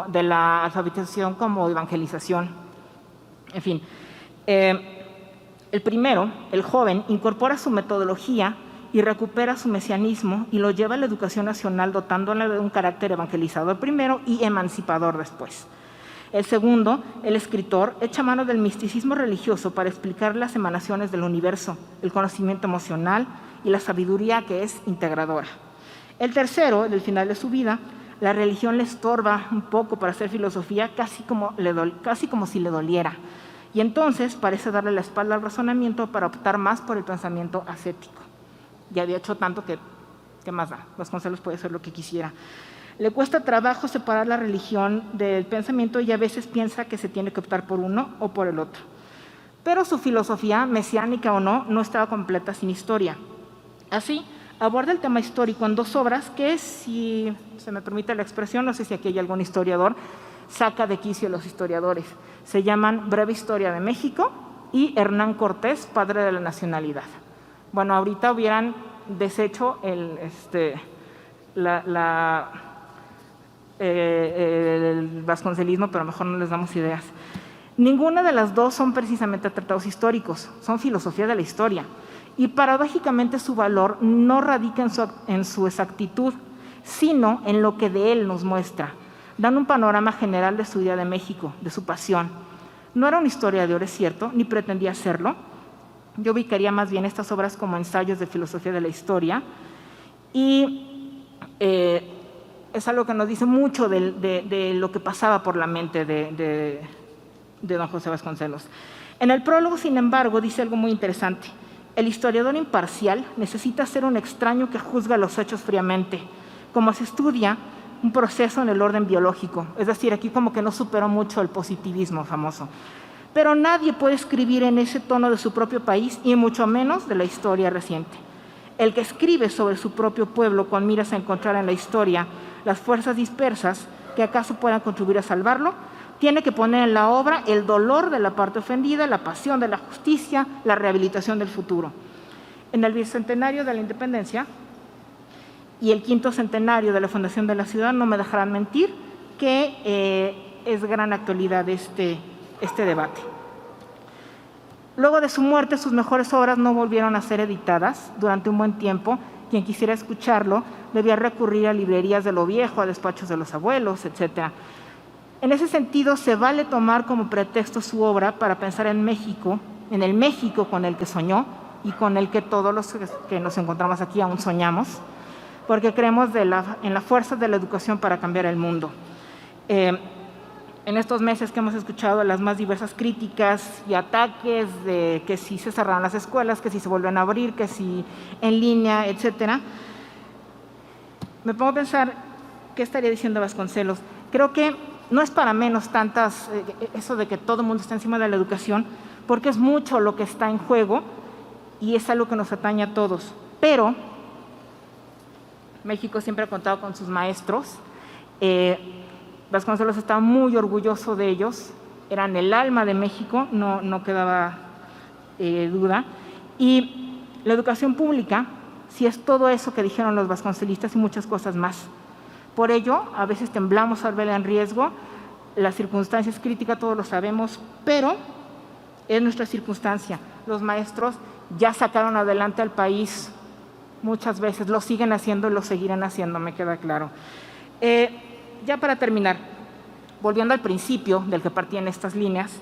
de la alfabetización como evangelización. En fin, el primero, el joven, incorpora su metodología y recupera su mesianismo y lo lleva a la educación nacional, dotándola de un carácter evangelizador primero y emancipador después. El segundo, el escritor, echa mano del misticismo religioso para explicar las emanaciones del universo, el conocimiento emocional y la sabiduría que es integradora. El tercero, del final de su vida, la religión le estorba un poco para hacer filosofía, casi como si le doliera. Y entonces parece darle la espalda al razonamiento para optar más por el pensamiento ascético. Ya había hecho tanto que, ¿qué más da? Vasconcelos puede hacer lo que quisiera. Le cuesta trabajo separar la religión del pensamiento y a veces piensa que se tiene que optar por uno o por el otro. Pero su filosofía, mesiánica o no, no estaba completa sin historia. Así, aborda el tema histórico en dos obras que, si se me permite la expresión, no sé si aquí hay algún historiador, saca de quicio a los historiadores. Se llaman Breve Historia de México y Hernán Cortés, Padre de la Nacionalidad. Bueno, ahorita hubieran deshecho el vasconcelismo, pero mejor no les damos ideas. Ninguna de las dos son precisamente tratados históricos, son filosofía de la historia. Y paradójicamente su valor no radica en su exactitud, sino en lo que de él nos muestra. Dan un panorama general de su idea de México, de su pasión. No era un historiador, es cierto, ni pretendía serlo. Yo ubicaría más bien estas obras como ensayos de filosofía de la historia. Y es algo que nos dice mucho de lo que pasaba por la mente de don José Vasconcelos. En el prólogo, sin embargo, dice algo muy interesante. El historiador imparcial necesita ser un extraño que juzga los hechos fríamente, como se estudia un proceso en el orden biológico. Es decir, aquí como que no superó mucho el positivismo famoso. Pero nadie puede escribir en ese tono de su propio país y mucho menos de la historia reciente. El que escribe sobre su propio pueblo con miras a encontrar en la historia las fuerzas dispersas que acaso puedan contribuir a salvarlo, tiene que poner en la obra el dolor de la parte ofendida, la pasión de la justicia, la rehabilitación del futuro. En el bicentenario de la independencia y el 5º centenario de la fundación de la ciudad, no me dejarán mentir que es gran actualidad este debate. Luego de su muerte, sus mejores obras no volvieron a ser editadas durante un buen tiempo. Quien quisiera escucharlo debía recurrir a librerías de lo viejo, a despachos de los abuelos, etc. En ese sentido, se vale tomar como pretexto su obra para pensar en México, en el México con el que soñó y con el que todos los que nos encontramos aquí aún soñamos, porque creemos en la fuerza de la educación para cambiar el mundo. En estos meses que hemos escuchado las más diversas críticas y ataques de que si se cerraron las escuelas, que si se vuelven a abrir, que si en línea, etcétera, me pongo a pensar qué estaría diciendo Vasconcelos. Creo que no es para menos eso de que todo el mundo está encima de la educación, porque es mucho lo que está en juego y es algo que nos atañe a todos. Pero México siempre ha contado con sus maestros. Vasconcelos estaba muy orgulloso de ellos, eran el alma de México, no quedaba duda. Y la educación pública, si es todo eso que dijeron los vasconcelistas y muchas cosas más. Por ello, a veces temblamos al verla en riesgo, las circunstancias críticas todos lo sabemos, pero es nuestra circunstancia. Los maestros ya sacaron adelante al país muchas veces, lo siguen haciendo y lo seguirán haciendo, me queda claro. Ya para terminar, volviendo al principio del que partían estas líneas,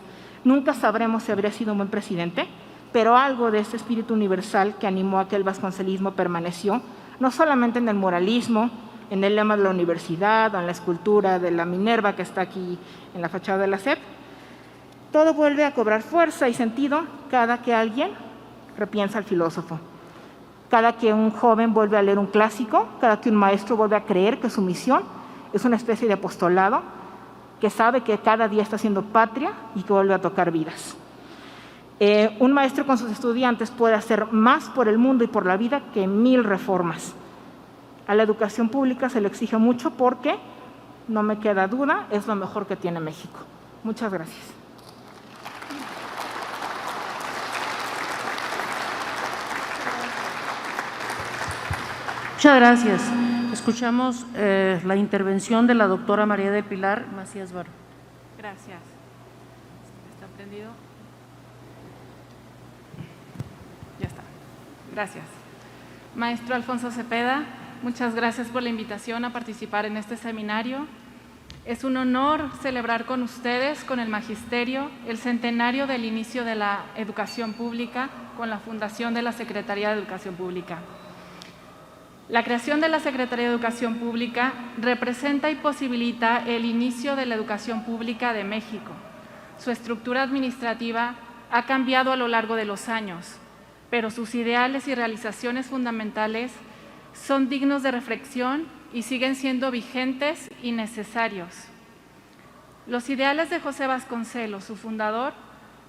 nunca sabremos si habría sido un buen presidente, pero algo de ese espíritu universal que animó a que el vasconcelismo permaneció, no solamente en el moralismo, en el lema de la universidad, o en la escultura de la Minerva que está aquí en la fachada de la SEP. Todo vuelve a cobrar fuerza y sentido cada que alguien repiensa al filósofo, cada que un joven vuelve a leer un clásico, cada que un maestro vuelve a creer que su misión es una especie de apostolado, que sabe que cada día está haciendo patria y que vuelve a tocar vidas. Un maestro con sus estudiantes puede hacer más por el mundo y por la vida que 1000 reformas. A la educación pública se le exige mucho porque, no me queda duda, es lo mejor que tiene México. Muchas gracias. Muchas gracias. Escuchamos la intervención de la doctora María del Pilar Macías Barba. Gracias. ¿Está prendido? Ya está. Gracias. Maestro Alfonso Cepeda, muchas gracias por la invitación a participar en este seminario. Es un honor celebrar con ustedes, con el Magisterio, el centenario del inicio de la educación pública con la fundación de la Secretaría de Educación Pública. La creación de la Secretaría de Educación Pública representa y posibilita el inicio de la educación pública de México. Su estructura administrativa ha cambiado a lo largo de los años, pero sus ideales y realizaciones fundamentales son dignos de reflexión y siguen siendo vigentes y necesarios. Los ideales de José Vasconcelos, su fundador,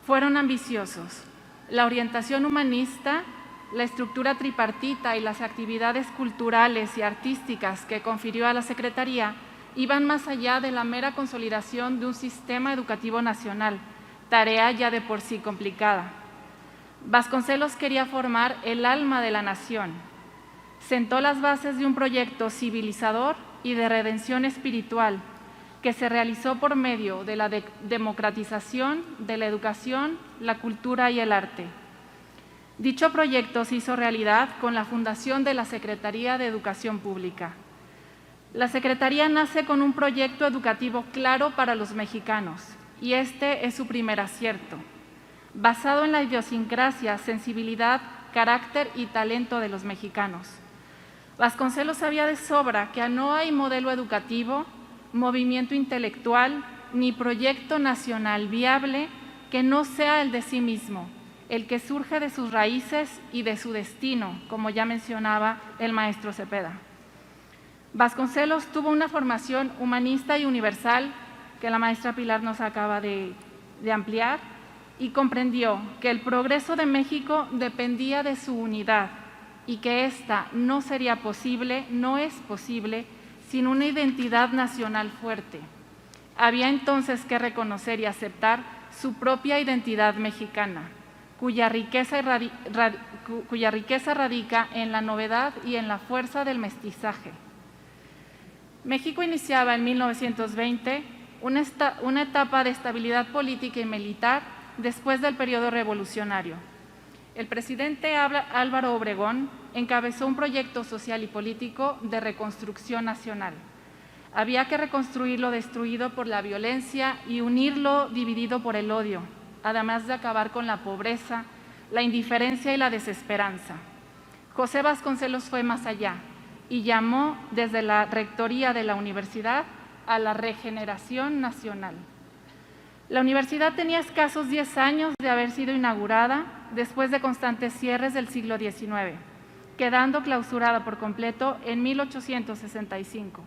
fueron ambiciosos. La orientación humanista, la estructura tripartita y las actividades culturales y artísticas que confirió a la Secretaría iban más allá de la mera consolidación de un sistema educativo nacional, tarea ya de por sí complicada. Vasconcelos quería formar el alma de la nación. Sentó las bases de un proyecto civilizador y de redención espiritual que se realizó por medio de la democratización de la educación, la cultura y el arte. Dicho proyecto se hizo realidad con la fundación de la Secretaría de Educación Pública. La Secretaría nace con un proyecto educativo claro para los mexicanos, y este es su primer acierto, basado en la idiosincrasia, sensibilidad, carácter y talento de los mexicanos. Vasconcelos sabía de sobra que no hay modelo educativo, movimiento intelectual ni proyecto nacional viable que no sea el de sí mismo, el que surge de sus raíces y de su destino, como ya mencionaba el maestro Cepeda. Vasconcelos tuvo una formación humanista y universal, que la maestra Pilar nos acaba de ampliar, y comprendió que el progreso de México dependía de su unidad y que ésta no sería posible, no es posible, sin una identidad nacional fuerte. Había entonces que reconocer y aceptar su propia identidad mexicana, cuya riqueza radica en la novedad y en la fuerza del mestizaje. México iniciaba en 1920 una etapa de estabilidad política y militar después del periodo revolucionario. El presidente Álvaro Obregón encabezó un proyecto social y político de reconstrucción nacional. Había que reconstruir lo destruido por la violencia y unir lo dividido por el odio, además de acabar con la pobreza, la indiferencia y la desesperanza. José Vasconcelos fue más allá y llamó desde la rectoría de la universidad a la regeneración nacional. La universidad tenía escasos 10 años de haber sido inaugurada después de constantes cierres del siglo XIX, quedando clausurada por completo en 1865.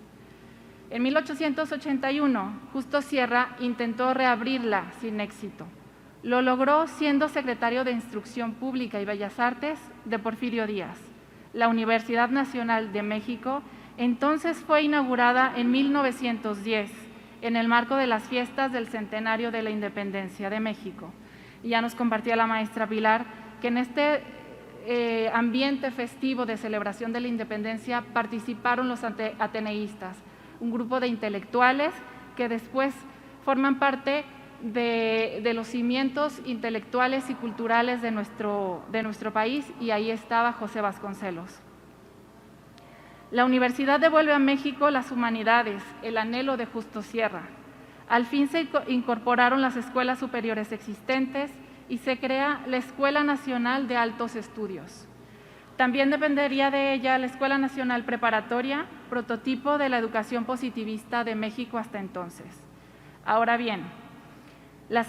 En 1881, Justo Sierra intentó reabrirla sin éxito. Lo logró siendo secretario de Instrucción Pública y Bellas Artes de Porfirio Díaz. La Universidad Nacional de México entonces fue inaugurada en 1910, en el marco de las fiestas del centenario de la Independencia de México. Y ya nos compartía la maestra Pilar que en este ambiente festivo de celebración de la independencia participaron los ateneístas, un grupo de intelectuales que después forman parte de los cimientos intelectuales y culturales de nuestro país, y ahí estaba José Vasconcelos. La universidad devuelve a México las humanidades, el anhelo de Justo Sierra. Al fin se incorporaron las escuelas superiores existentes y se crea la Escuela Nacional de Altos Estudios. También dependería de ella la Escuela Nacional Preparatoria, prototipo de la educación positivista de México hasta entonces. Ahora bien, la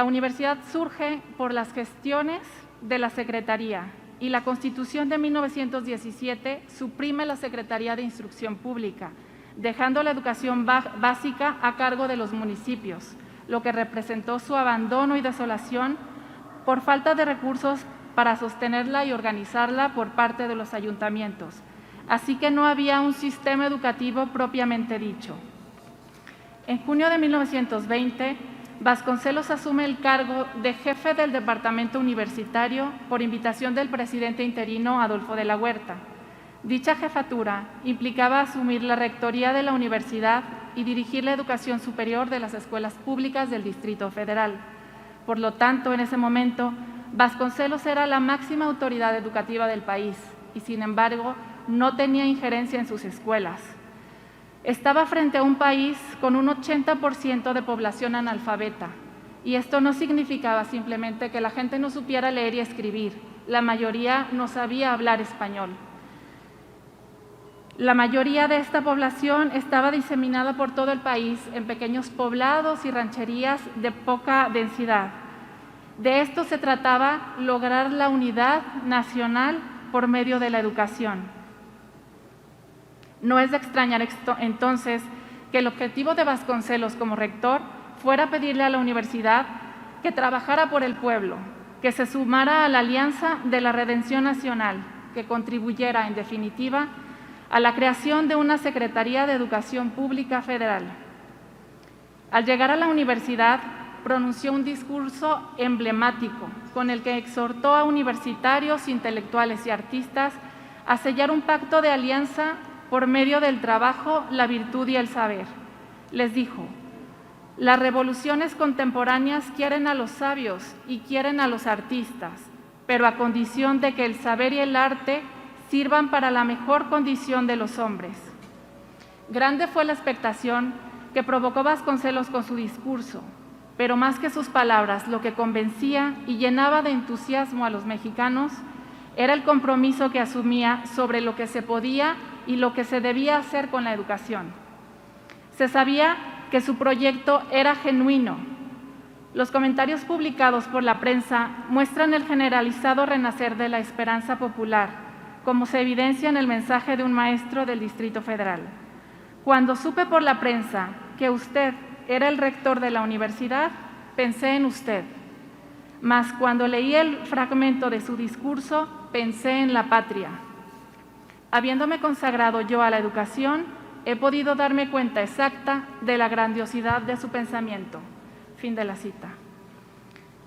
universidad surge por las gestiones de la Secretaría, y la Constitución de 1917 suprime la Secretaría de Instrucción Pública, dejando la educación básica a cargo de los municipios, lo que representó su abandono y desolación por falta de recursos para sostenerla y organizarla por parte de los ayuntamientos, así que no había un sistema educativo propiamente dicho. En junio de 1920, Vasconcelos asume el cargo de jefe del departamento universitario por invitación del presidente interino Adolfo de la Huerta. Dicha jefatura implicaba asumir la rectoría de la universidad y dirigir la educación superior de las escuelas públicas del Distrito Federal. Por lo tanto, en ese momento, Vasconcelos era la máxima autoridad educativa del país y, sin embargo, no tenía injerencia en sus escuelas. Estaba frente a un país con un 80% de población analfabeta, y esto no significaba simplemente que la gente no supiera leer y escribir. La mayoría no sabía hablar español. La mayoría de esta población estaba diseminada por todo el país en pequeños poblados y rancherías de poca densidad. De esto se trataba, lograr la unidad nacional por medio de la educación. No es de extrañar entonces que el objetivo de Vasconcelos como rector fuera pedirle a la universidad que trabajara por el pueblo, que se sumara a la Alianza de la Redención Nacional, que contribuyera, en definitiva, a la creación de una Secretaría de Educación Pública Federal. Al llegar a la universidad, pronunció un discurso emblemático con el que exhortó a universitarios, intelectuales y artistas a sellar un pacto de alianza por medio del trabajo, la virtud y el saber. Les dijo: las revoluciones contemporáneas quieren a los sabios y quieren a los artistas, pero a condición de que el saber y el arte sirvan para la mejor condición de los hombres. Grande fue la expectación que provocó Vasconcelos con su discurso, pero más que sus palabras, lo que convencía y llenaba de entusiasmo a los mexicanos era el compromiso que asumía sobre lo que se podía y lo que se debía hacer con la educación. Se sabía que su proyecto era genuino. Los comentarios publicados por la prensa muestran el generalizado renacer de la esperanza popular, como se evidencia en el mensaje de un maestro del Distrito Federal. Cuando supe por la prensa que usted era el rector de la universidad, pensé en usted. Mas cuando leí el fragmento de su discurso, pensé en la patria. Habiéndome consagrado yo a la educación, he podido darme cuenta exacta de la grandiosidad de su pensamiento. Fin de la cita.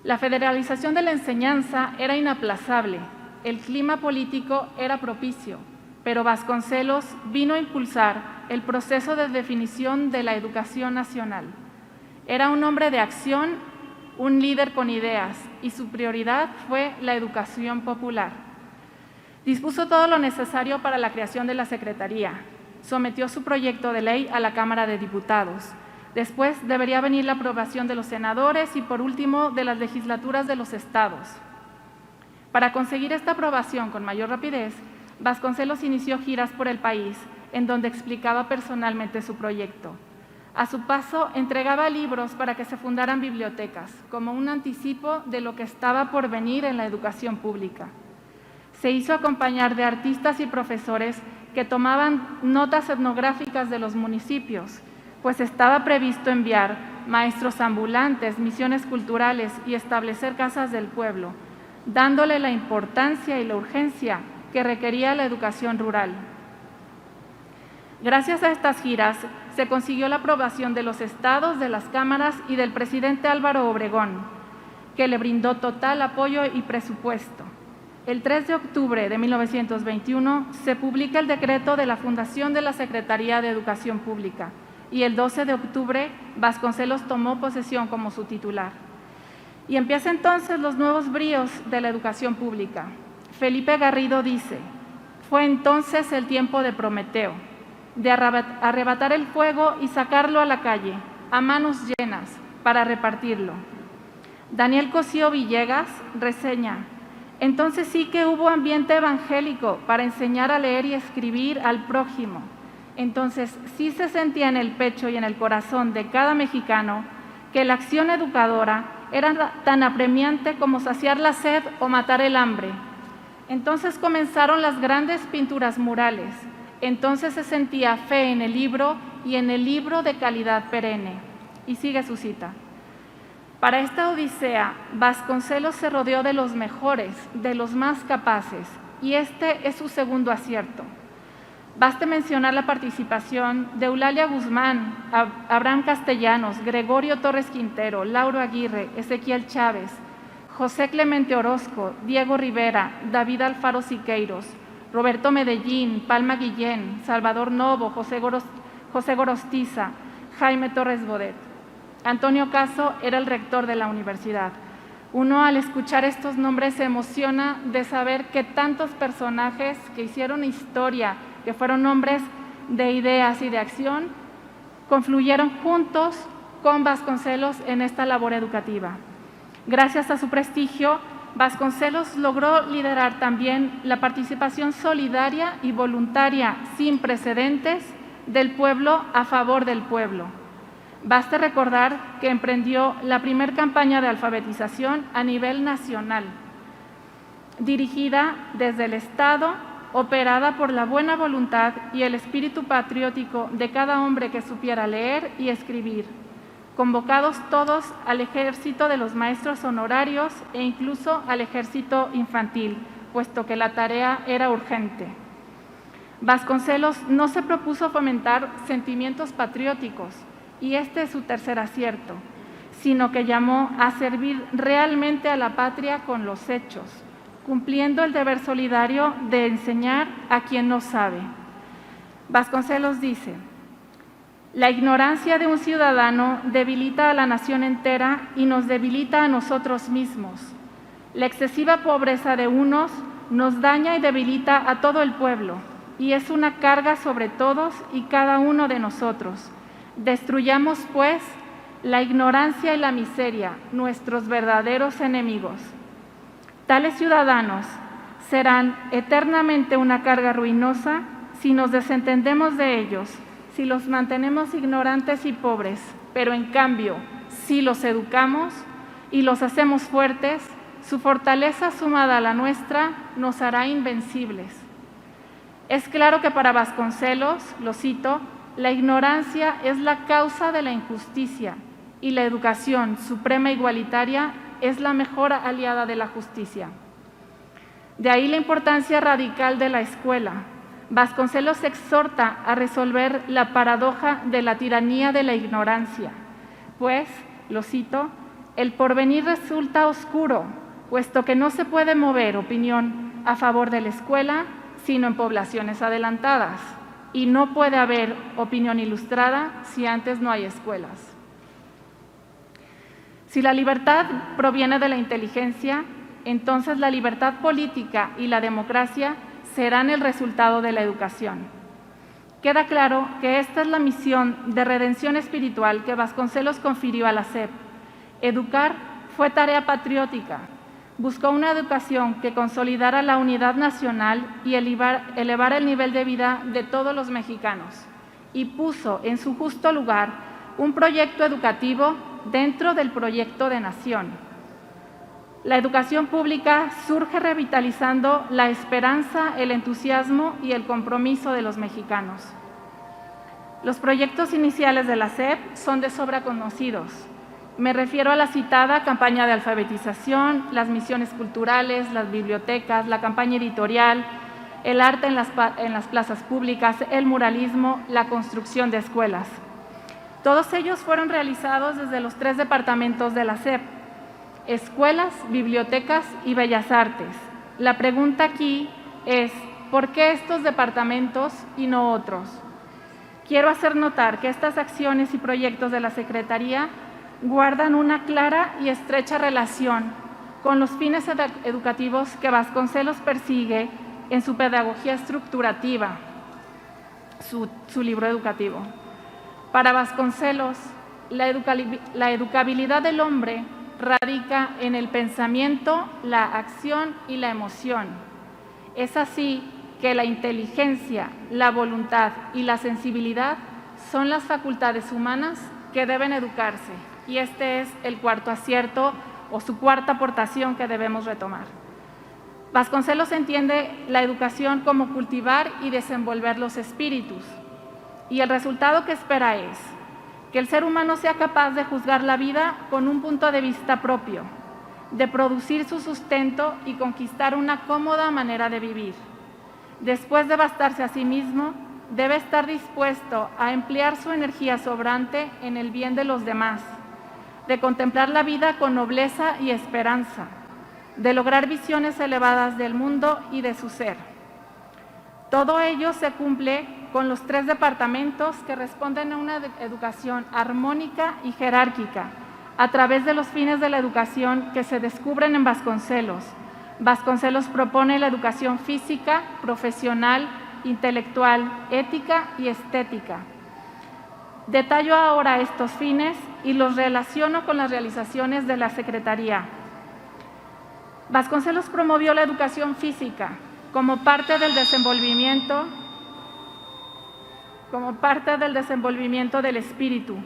La federalización de la enseñanza era inaplazable, el clima político era propicio, pero Vasconcelos vino a impulsar el proceso de definición de la educación nacional. Era un hombre de acción, un líder con ideas, y su prioridad fue la educación popular. Dispuso todo lo necesario para la creación de la Secretaría. Sometió su proyecto de ley a la Cámara de Diputados. Después debería venir la aprobación de los senadores y, por último, de las legislaturas de los estados. Para conseguir esta aprobación con mayor rapidez, Vasconcelos inició giras por el país, en donde explicaba personalmente su proyecto. A su paso, entregaba libros para que se fundaran bibliotecas, como un anticipo de lo que estaba por venir en la educación pública. Se hizo acompañar de artistas y profesores que tomaban notas etnográficas de los municipios, pues estaba previsto enviar maestros ambulantes, misiones culturales y establecer casas del pueblo, dándole la importancia y la urgencia que requería la educación rural. Gracias a estas giras, se consiguió la aprobación de los estados, de las cámaras y del presidente Álvaro Obregón, que le brindó total apoyo y presupuesto. El 3 de octubre de 1921 se publica el decreto de la fundación de la Secretaría de Educación Pública y el 12 de octubre Vasconcelos tomó posesión como su titular. Y empieza entonces los nuevos bríos de la educación pública. Felipe Garrido dice: fue entonces el tiempo de Prometeo, de arrebatar el fuego y sacarlo a la calle, a manos llenas, para repartirlo. Daniel Cosío Villegas reseña: entonces sí que hubo ambiente evangélico para enseñar a leer y escribir al prójimo. Entonces sí se sentía en el pecho y en el corazón de cada mexicano que la acción educadora era tan apremiante como saciar la sed o matar el hambre. Entonces comenzaron las grandes pinturas murales. Entonces se sentía fe en el libro y en el libro de calidad perenne. Y sigue su cita. Para esta odisea, Vasconcelos se rodeó de los mejores, de los más capaces, y este es su segundo acierto. Baste mencionar la participación de Eulalia Guzmán, Abraham Castellanos, Gregorio Torres Quintero, Lauro Aguirre, Ezequiel Chávez, José Clemente Orozco, Diego Rivera, David Alfaro Siqueiros, Roberto Medellín, Palma Guillén, Salvador Novo, José Gorostiza, Jaime Torres Bodet. Antonio Caso era el rector de la universidad. Uno al escuchar estos nombres se emociona de saber que tantos personajes que hicieron historia, que fueron hombres de ideas y de acción, confluyeron juntos con Vasconcelos en esta labor educativa. Gracias a su prestigio, Vasconcelos logró liderar también la participación solidaria y voluntaria sin precedentes del pueblo a favor del pueblo. Baste recordar que emprendió la primera campaña de alfabetización a nivel nacional, dirigida desde el Estado, operada por la buena voluntad y el espíritu patriótico de cada hombre que supiera leer y escribir, convocados todos al ejército de los maestros honorarios e incluso al ejército infantil, puesto que la tarea era urgente. Vasconcelos no se propuso fomentar sentimientos patrióticos, y este es su tercer acierto, sino que llamó a servir realmente a la patria con los hechos, cumpliendo el deber solidario de enseñar a quien no sabe. Vasconcelos dice: la ignorancia de un ciudadano debilita a la nación entera y nos debilita a nosotros mismos. La excesiva pobreza de unos nos daña y debilita a todo el pueblo, y es una carga sobre todos y cada uno de nosotros. Destruyamos, pues, la ignorancia y la miseria, nuestros verdaderos enemigos. Tales ciudadanos serán eternamente una carga ruinosa si nos desentendemos de ellos, si los mantenemos ignorantes y pobres, pero en cambio, si los educamos y los hacemos fuertes, su fortaleza sumada a la nuestra nos hará invencibles. Es claro que para Vasconcelos, lo cito, la ignorancia es la causa de la injusticia y la educación suprema e igualitaria es la mejor aliada de la justicia. De ahí la importancia radical de la escuela. Vasconcelos exhorta a resolver la paradoja de la tiranía de la ignorancia, pues, lo cito, el porvenir resulta oscuro, puesto que no se puede mover opinión a favor de la escuela, sino en poblaciones adelantadas. Y no puede haber opinión ilustrada si antes no hay escuelas. Si la libertad proviene de la inteligencia, entonces la libertad política y la democracia serán el resultado de la educación. Queda claro que esta es la misión de redención espiritual que Vasconcelos confirió a la SEP. Educar fue tarea patriótica. Buscó una educación que consolidara la unidad nacional y elevara el nivel de vida de todos los mexicanos, y puso en su justo lugar un proyecto educativo dentro del proyecto de nación. La educación pública surge revitalizando la esperanza, el entusiasmo y el compromiso de los mexicanos. Los proyectos iniciales de la SEP son de sobra conocidos. Me refiero a la citada campaña de alfabetización, las misiones culturales, las bibliotecas, la campaña editorial, el arte en las plazas públicas, el muralismo, la construcción de escuelas. Todos ellos fueron realizados desde los 3 departamentos de la SEP: escuelas, bibliotecas y bellas artes. La pregunta aquí es, ¿por qué estos departamentos y no otros? Quiero hacer notar que estas acciones y proyectos de la Secretaría guardan una clara y estrecha relación con los fines educativos que Vasconcelos persigue en su pedagogía estructurativa, su libro educativo. Para Vasconcelos, la educabilidad del hombre radica en el pensamiento, la acción y la emoción. Es así que la inteligencia, la voluntad y la sensibilidad son las facultades humanas que deben educarse. Y este es el cuarto acierto o su cuarta aportación que debemos retomar. Vasconcelos entiende la educación como cultivar y desenvolver los espíritus. Y el resultado que espera es que el ser humano sea capaz de juzgar la vida con un punto de vista propio, de producir su sustento y conquistar una cómoda manera de vivir. Después de bastarse a sí mismo, debe estar dispuesto a emplear su energía sobrante en el bien de los demás, de contemplar la vida con nobleza y esperanza, de lograr visiones elevadas del mundo y de su ser. Todo ello se cumple con los 3 departamentos que responden a una educación armónica y jerárquica, a través de los fines de la educación que se descubren en Vasconcelos. Vasconcelos propone la educación física, profesional, intelectual, ética y estética. Detallo ahora estos fines y los relaciono con las realizaciones de la Secretaría. Vasconcelos promovió la educación física como parte del desenvolvimiento del espíritu,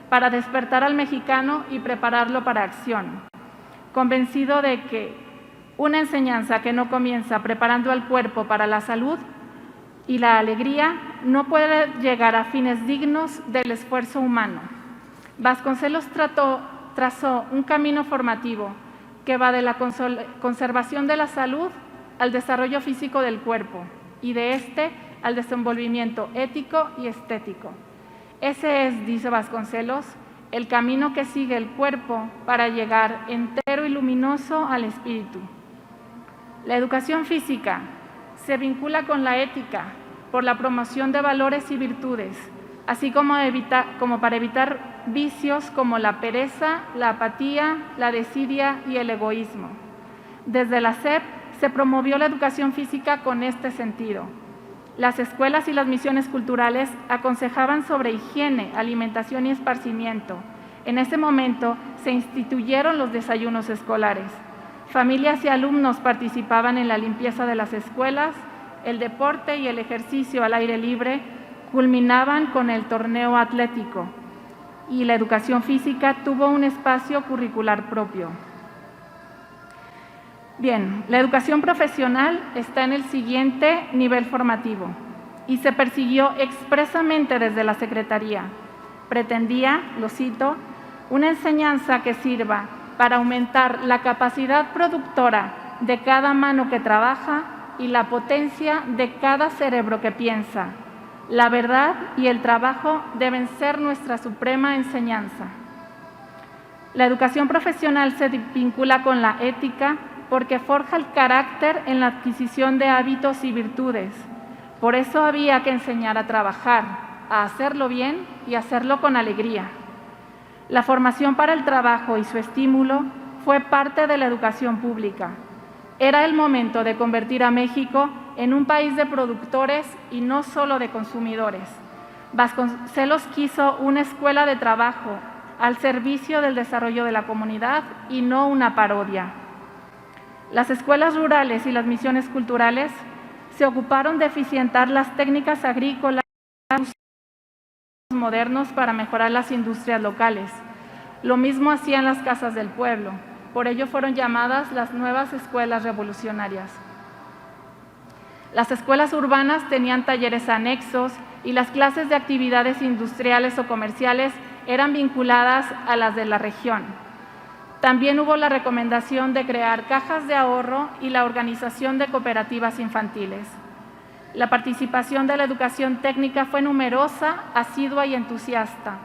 para despertar al mexicano y prepararlo para acción, convencido de que una enseñanza que no comienza preparando al cuerpo para la salud y la alegría no puede llegar a fines dignos del esfuerzo humano. Vasconcelos trazó un camino formativo que va de la conservación de la salud al desarrollo físico del cuerpo y de este al desenvolvimiento ético y estético. Ese es, dice Vasconcelos, el camino que sigue el cuerpo para llegar entero y luminoso al espíritu. La educación física se vincula con la ética por la promoción de valores y virtudes, así como para evitar vicios como la pereza, la apatía, la desidia y el egoísmo. Desde la SEP se promovió la educación física con este sentido. Las escuelas y las misiones culturales aconsejaban sobre higiene, alimentación y esparcimiento. En ese momento se instituyeron los desayunos escolares. Familias y alumnos participaban en la limpieza de las escuelas, el deporte y el ejercicio al aire libre culminaban con el torneo atlético y la educación física tuvo un espacio curricular propio. Bien, la educación profesional está en el siguiente nivel formativo y se persiguió expresamente desde la Secretaría. Pretendía, lo cito, una enseñanza que sirva para aumentar la capacidad productora de cada mano que trabaja y la potencia de cada cerebro que piensa. La verdad y el trabajo deben ser nuestra suprema enseñanza. La educación profesional se vincula con la ética porque forja el carácter en la adquisición de hábitos y virtudes. Por eso había que enseñar a trabajar, a hacerlo bien y hacerlo con alegría. La formación para el trabajo y su estímulo fue parte de la educación pública. Era el momento de convertir a México en un país de productores y no solo de consumidores. Vasconcelos quiso una escuela de trabajo al servicio del desarrollo de la comunidad y no una parodia. Las escuelas rurales y las misiones culturales se ocuparon de eficientar las técnicas agrícolas modernos para mejorar las industrias locales. Lo mismo hacían las casas del pueblo. Por ello fueron llamadas las nuevas escuelas revolucionarias. Las escuelas urbanas tenían talleres anexos y las clases de actividades industriales o comerciales eran vinculadas a las de la región. También hubo la recomendación de crear cajas de ahorro y la organización de cooperativas infantiles. La participación de la educación técnica fue numerosa, asidua y entusiasta.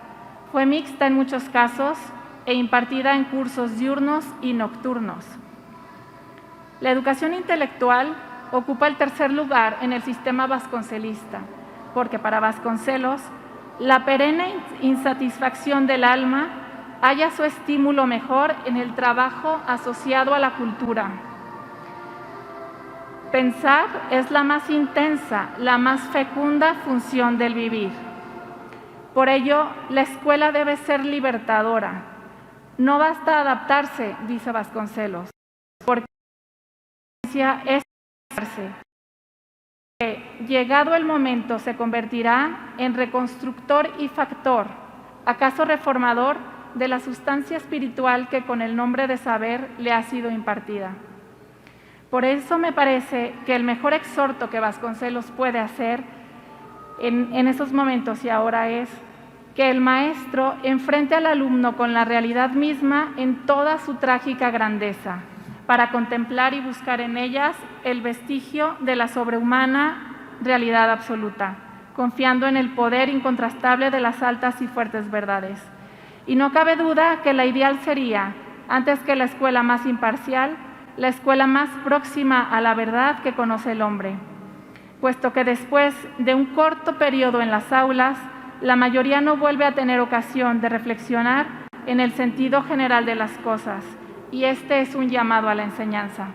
Fue mixta en muchos casos e impartida en cursos diurnos y nocturnos. La educación intelectual ocupa el tercer lugar en el sistema vasconcelista, porque para Vasconcelos, la perenne insatisfacción del alma halla su estímulo mejor en el trabajo asociado a la cultura. Pensar es la más intensa, la más fecunda función del vivir. Por ello, la escuela debe ser libertadora. No basta adaptarse, dice Vasconcelos, porque la es adaptarse. Llegado el momento, se convertirá en reconstructor y factor, acaso reformador, de la sustancia espiritual que con el nombre de saber le ha sido impartida. Por eso me parece que el mejor exhorto que Vasconcelos puede hacer en esos momentos y ahora es: que el maestro enfrente al alumno con la realidad misma en toda su trágica grandeza, para contemplar y buscar en ellas el vestigio de la sobrehumana realidad absoluta, confiando en el poder incontrastable de las altas y fuertes verdades. Y no cabe duda que la ideal sería, antes que la escuela más imparcial, la escuela más próxima a la verdad que conoce el hombre, puesto que después de un corto periodo en las aulas, la mayoría no vuelve a tener ocasión de reflexionar en el sentido general de las cosas, y este es un llamado a la enseñanza.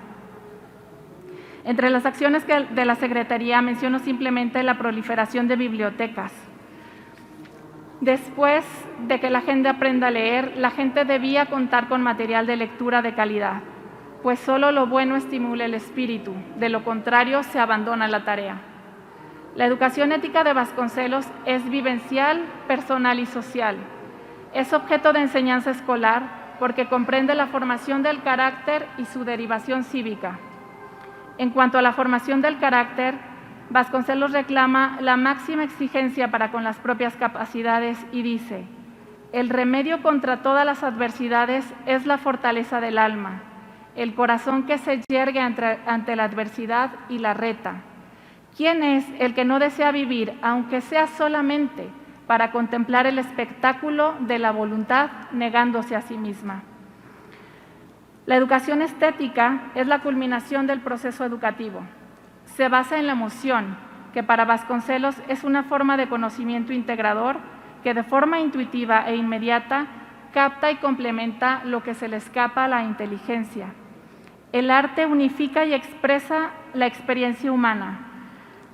Entre las acciones de la Secretaría menciono simplemente la proliferación de bibliotecas. Después de que la gente aprenda a leer, la gente debía contar con material de lectura de calidad, pues solo lo bueno estimula el espíritu, de lo contrario se abandona la tarea. La educación ética de Vasconcelos es vivencial, personal y social. Es objeto de enseñanza escolar porque comprende la formación del carácter y su derivación cívica. En cuanto a la formación del carácter, Vasconcelos reclama la máxima exigencia para con las propias capacidades y dice: el remedio contra todas las adversidades es la fortaleza del alma, el corazón que se yergue ante la adversidad y la reta. ¿Quién es el que no desea vivir, aunque sea solamente para contemplar el espectáculo de la voluntad negándose a sí misma? La educación estética es la culminación del proceso educativo. Se basa en la emoción, que para Vasconcelos es una forma de conocimiento integrador que de forma intuitiva e inmediata capta y complementa lo que se le escapa a la inteligencia. El arte unifica y expresa la experiencia humana.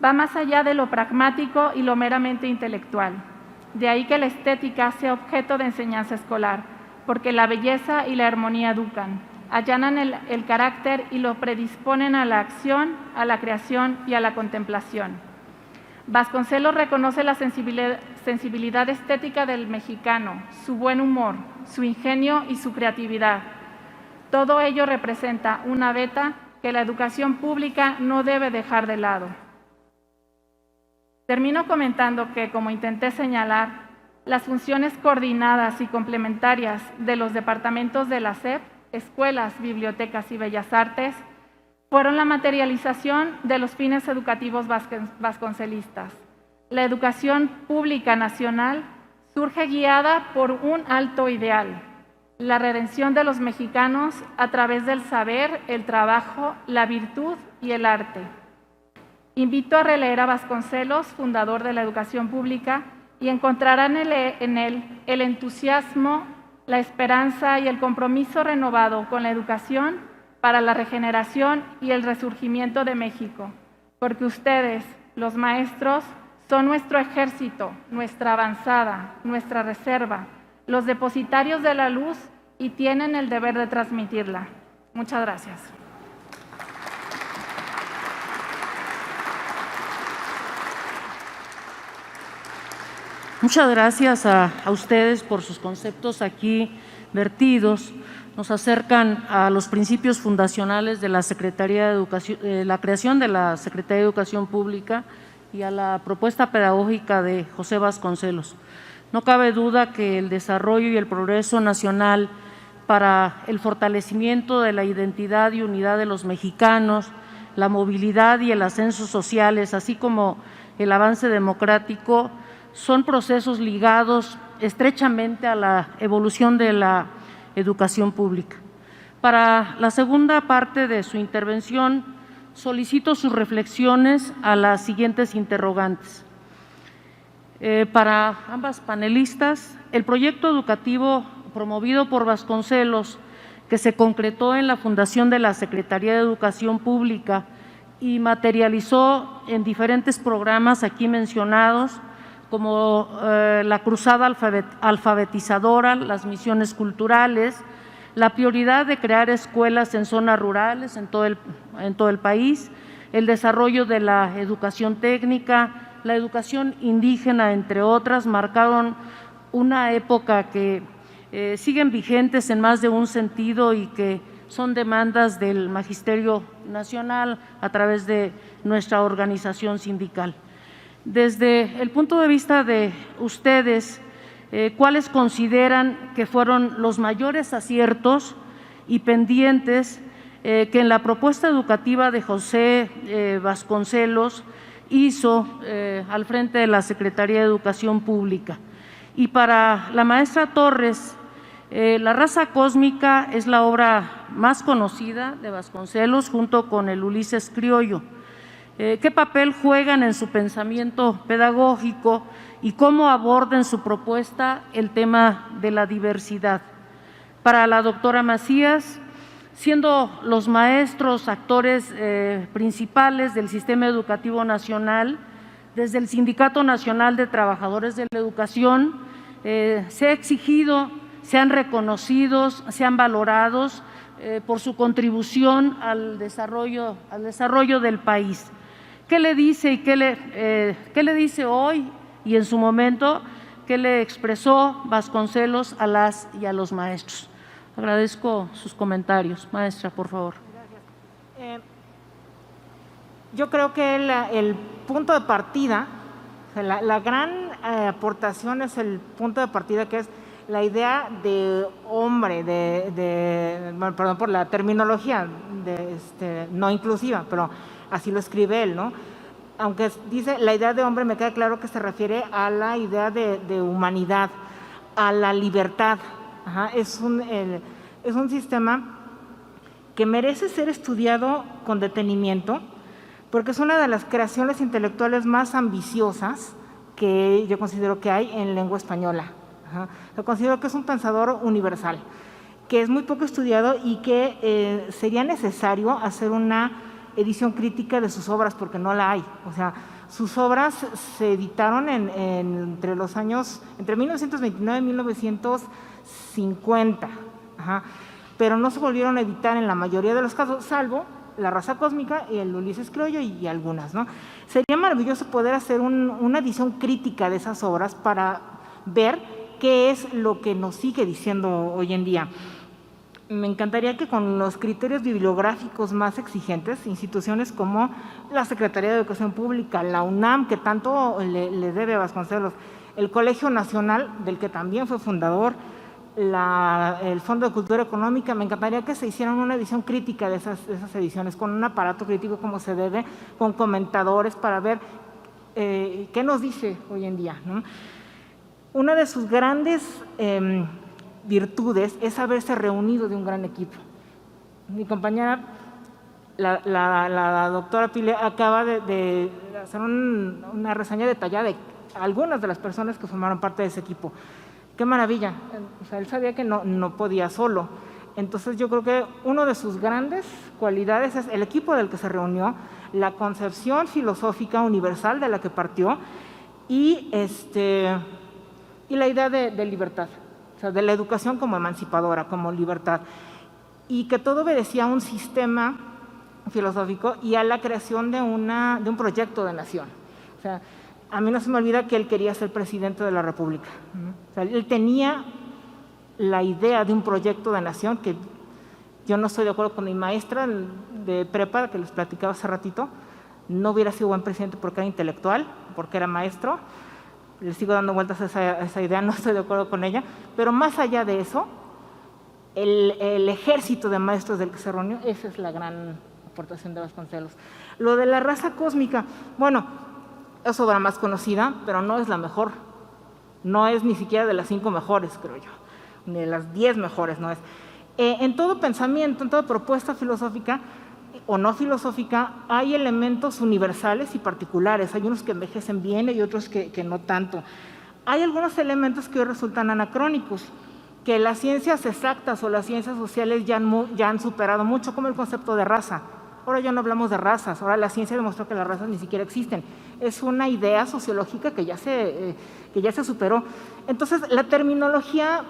Va más allá de lo pragmático y lo meramente intelectual. De ahí que la estética sea objeto de enseñanza escolar, porque la belleza y la armonía educan, allanan el carácter y lo predisponen a la acción, a la creación y a la contemplación. Vasconcelos reconoce la sensibilidad estética del mexicano, su buen humor, su ingenio y su creatividad. Todo ello representa una beta que la educación pública no debe dejar de lado. Termino comentando que, como intenté señalar, las funciones coordinadas y complementarias de los departamentos de la SEP, escuelas, bibliotecas y bellas artes, fueron la materialización de los fines educativos vasconcelistas. La educación pública nacional surge guiada por un alto ideal: la redención de los mexicanos a través del saber, el trabajo, la virtud y el arte. Invito a releer a Vasconcelos, fundador de la educación pública, y encontrarán en él el entusiasmo, la esperanza y el compromiso renovado con la educación para la regeneración y el resurgimiento de México, porque ustedes, los maestros, son nuestro ejército, nuestra avanzada, nuestra reserva, los depositarios de la luz, y tienen el deber de transmitirla. Muchas gracias. Muchas gracias a ustedes por sus conceptos aquí vertidos. Nos acercan a los principios fundacionales de la Secretaría de Educación, la creación de la Secretaría de Educación Pública y a la propuesta pedagógica de José Vasconcelos. No cabe duda que el desarrollo y el progreso nacional para el fortalecimiento de la identidad y unidad de los mexicanos, la movilidad y el ascenso sociales, así como el avance democrático, son procesos ligados estrechamente a la evolución de la educación pública. Para la segunda parte de su intervención, solicito sus reflexiones a las siguientes interrogantes. Para ambas panelistas, el proyecto educativo promovido por Vasconcelos, que se concretó en la fundación de la Secretaría de Educación Pública y materializó en diferentes programas aquí mencionados, como la cruzada alfabetizadora, las misiones culturales, la prioridad de crear escuelas en zonas rurales en todo el país, el desarrollo de la educación técnica, la educación indígena, entre otras, marcaron una época que siguen vigentes en más de un sentido y que son demandas del Magisterio Nacional a través de nuestra organización sindical. Desde el punto de vista de ustedes, ¿cuáles consideran que fueron los mayores aciertos y pendientes que en la propuesta educativa de José Vasconcelos hizo al frente de la Secretaría de Educación Pública? Y para la maestra Torres, La raza cósmica es la obra más conocida de Vasconcelos junto con el Ulises criollo. ¿Qué papel juegan en su pensamiento pedagógico y cómo aborda en su propuesta el tema de la diversidad? Para la doctora Macías, siendo los maestros actores principales del sistema educativo nacional, desde el Sindicato Nacional de Trabajadores de la Educación, se ha exigido, sean reconocidos, sean valorados por su contribución al desarrollo del país. ¿Qué le dice y qué le dice hoy y en su momento qué le expresó Vasconcelos a las y a los maestros? Agradezco sus comentarios. Maestra, por favor. Gracias. Yo creo que el punto de partida, la gran aportación es el punto de partida que es la idea de hombre, bueno, perdón por la terminología no inclusiva, pero así lo escribe él, ¿no? Aunque dice la idea de hombre, me queda claro que se refiere a la idea de humanidad, a la libertad. Ajá, es un sistema que merece ser estudiado con detenimiento, porque es una de las creaciones intelectuales más ambiciosas que yo considero que hay en lengua española. Ajá. Yo considero que es un pensador universal, que es muy poco estudiado y que sería necesario hacer una edición crítica de sus obras, porque no la hay. O sea, sus obras se editaron entre 1929 y 1950, ajá, pero no se volvieron a editar en la mayoría de los casos, salvo La raza cósmica y el Ulises criollo y algunas, ¿no? Sería maravilloso poder hacer una edición crítica de esas obras para ver qué es lo que nos sigue diciendo hoy en día. Me encantaría que con los criterios bibliográficos más exigentes, instituciones como la Secretaría de Educación Pública, la UNAM, que tanto le debe a Vasconcelos, el Colegio Nacional, del que también fue fundador, el Fondo de Cultura Económica, me encantaría que se hicieran una edición crítica de esas ediciones, con un aparato crítico como se debe, con comentadores para ver qué nos dice hoy en día, ¿no? Una de sus grandes virtudes es haberse reunido de un gran equipo. Mi compañera, la doctora Pile, acaba de hacer una reseña detallada de algunas de las personas que formaron parte de ese equipo. ¡Qué maravilla! O sea, él sabía que no podía solo. Entonces yo creo que una de sus grandes cualidades es el equipo del que se reunió, la concepción filosófica universal de la que partió y la idea de libertad, o sea, de la educación como emancipadora, como libertad, y que todo obedecía a un sistema filosófico y a la creación de un proyecto de nación. O sea, a mí no se me olvida que él quería ser presidente de la República. O sea, él tenía la idea de un proyecto de nación que yo no estoy de acuerdo con mi maestra de prepa, que les platicaba hace ratito. No hubiera sido buen presidente porque era intelectual, porque era maestro. Le sigo dando vueltas a esa idea, no estoy de acuerdo con ella. Pero más allá de eso, el ejército de maestros del que se reunió, esa es la gran aportación de Vasconcelos. Lo de la raza cósmica, bueno, es obra más conocida, pero no es la mejor. No es ni siquiera de las 5 mejores, creo yo, ni de las 10 mejores, no es. En todo pensamiento, en toda propuesta filosófica o no filosófica, hay elementos universales y particulares. Hay unos que envejecen bien y otros que no tanto. Hay algunos elementos que hoy resultan anacrónicos, que las ciencias exactas o las ciencias sociales ya han superado mucho, como el concepto de raza. Ahora ya no hablamos de razas, ahora la ciencia demostró que las razas ni siquiera existen. Es una idea sociológica que ya se superó. Entonces, la terminología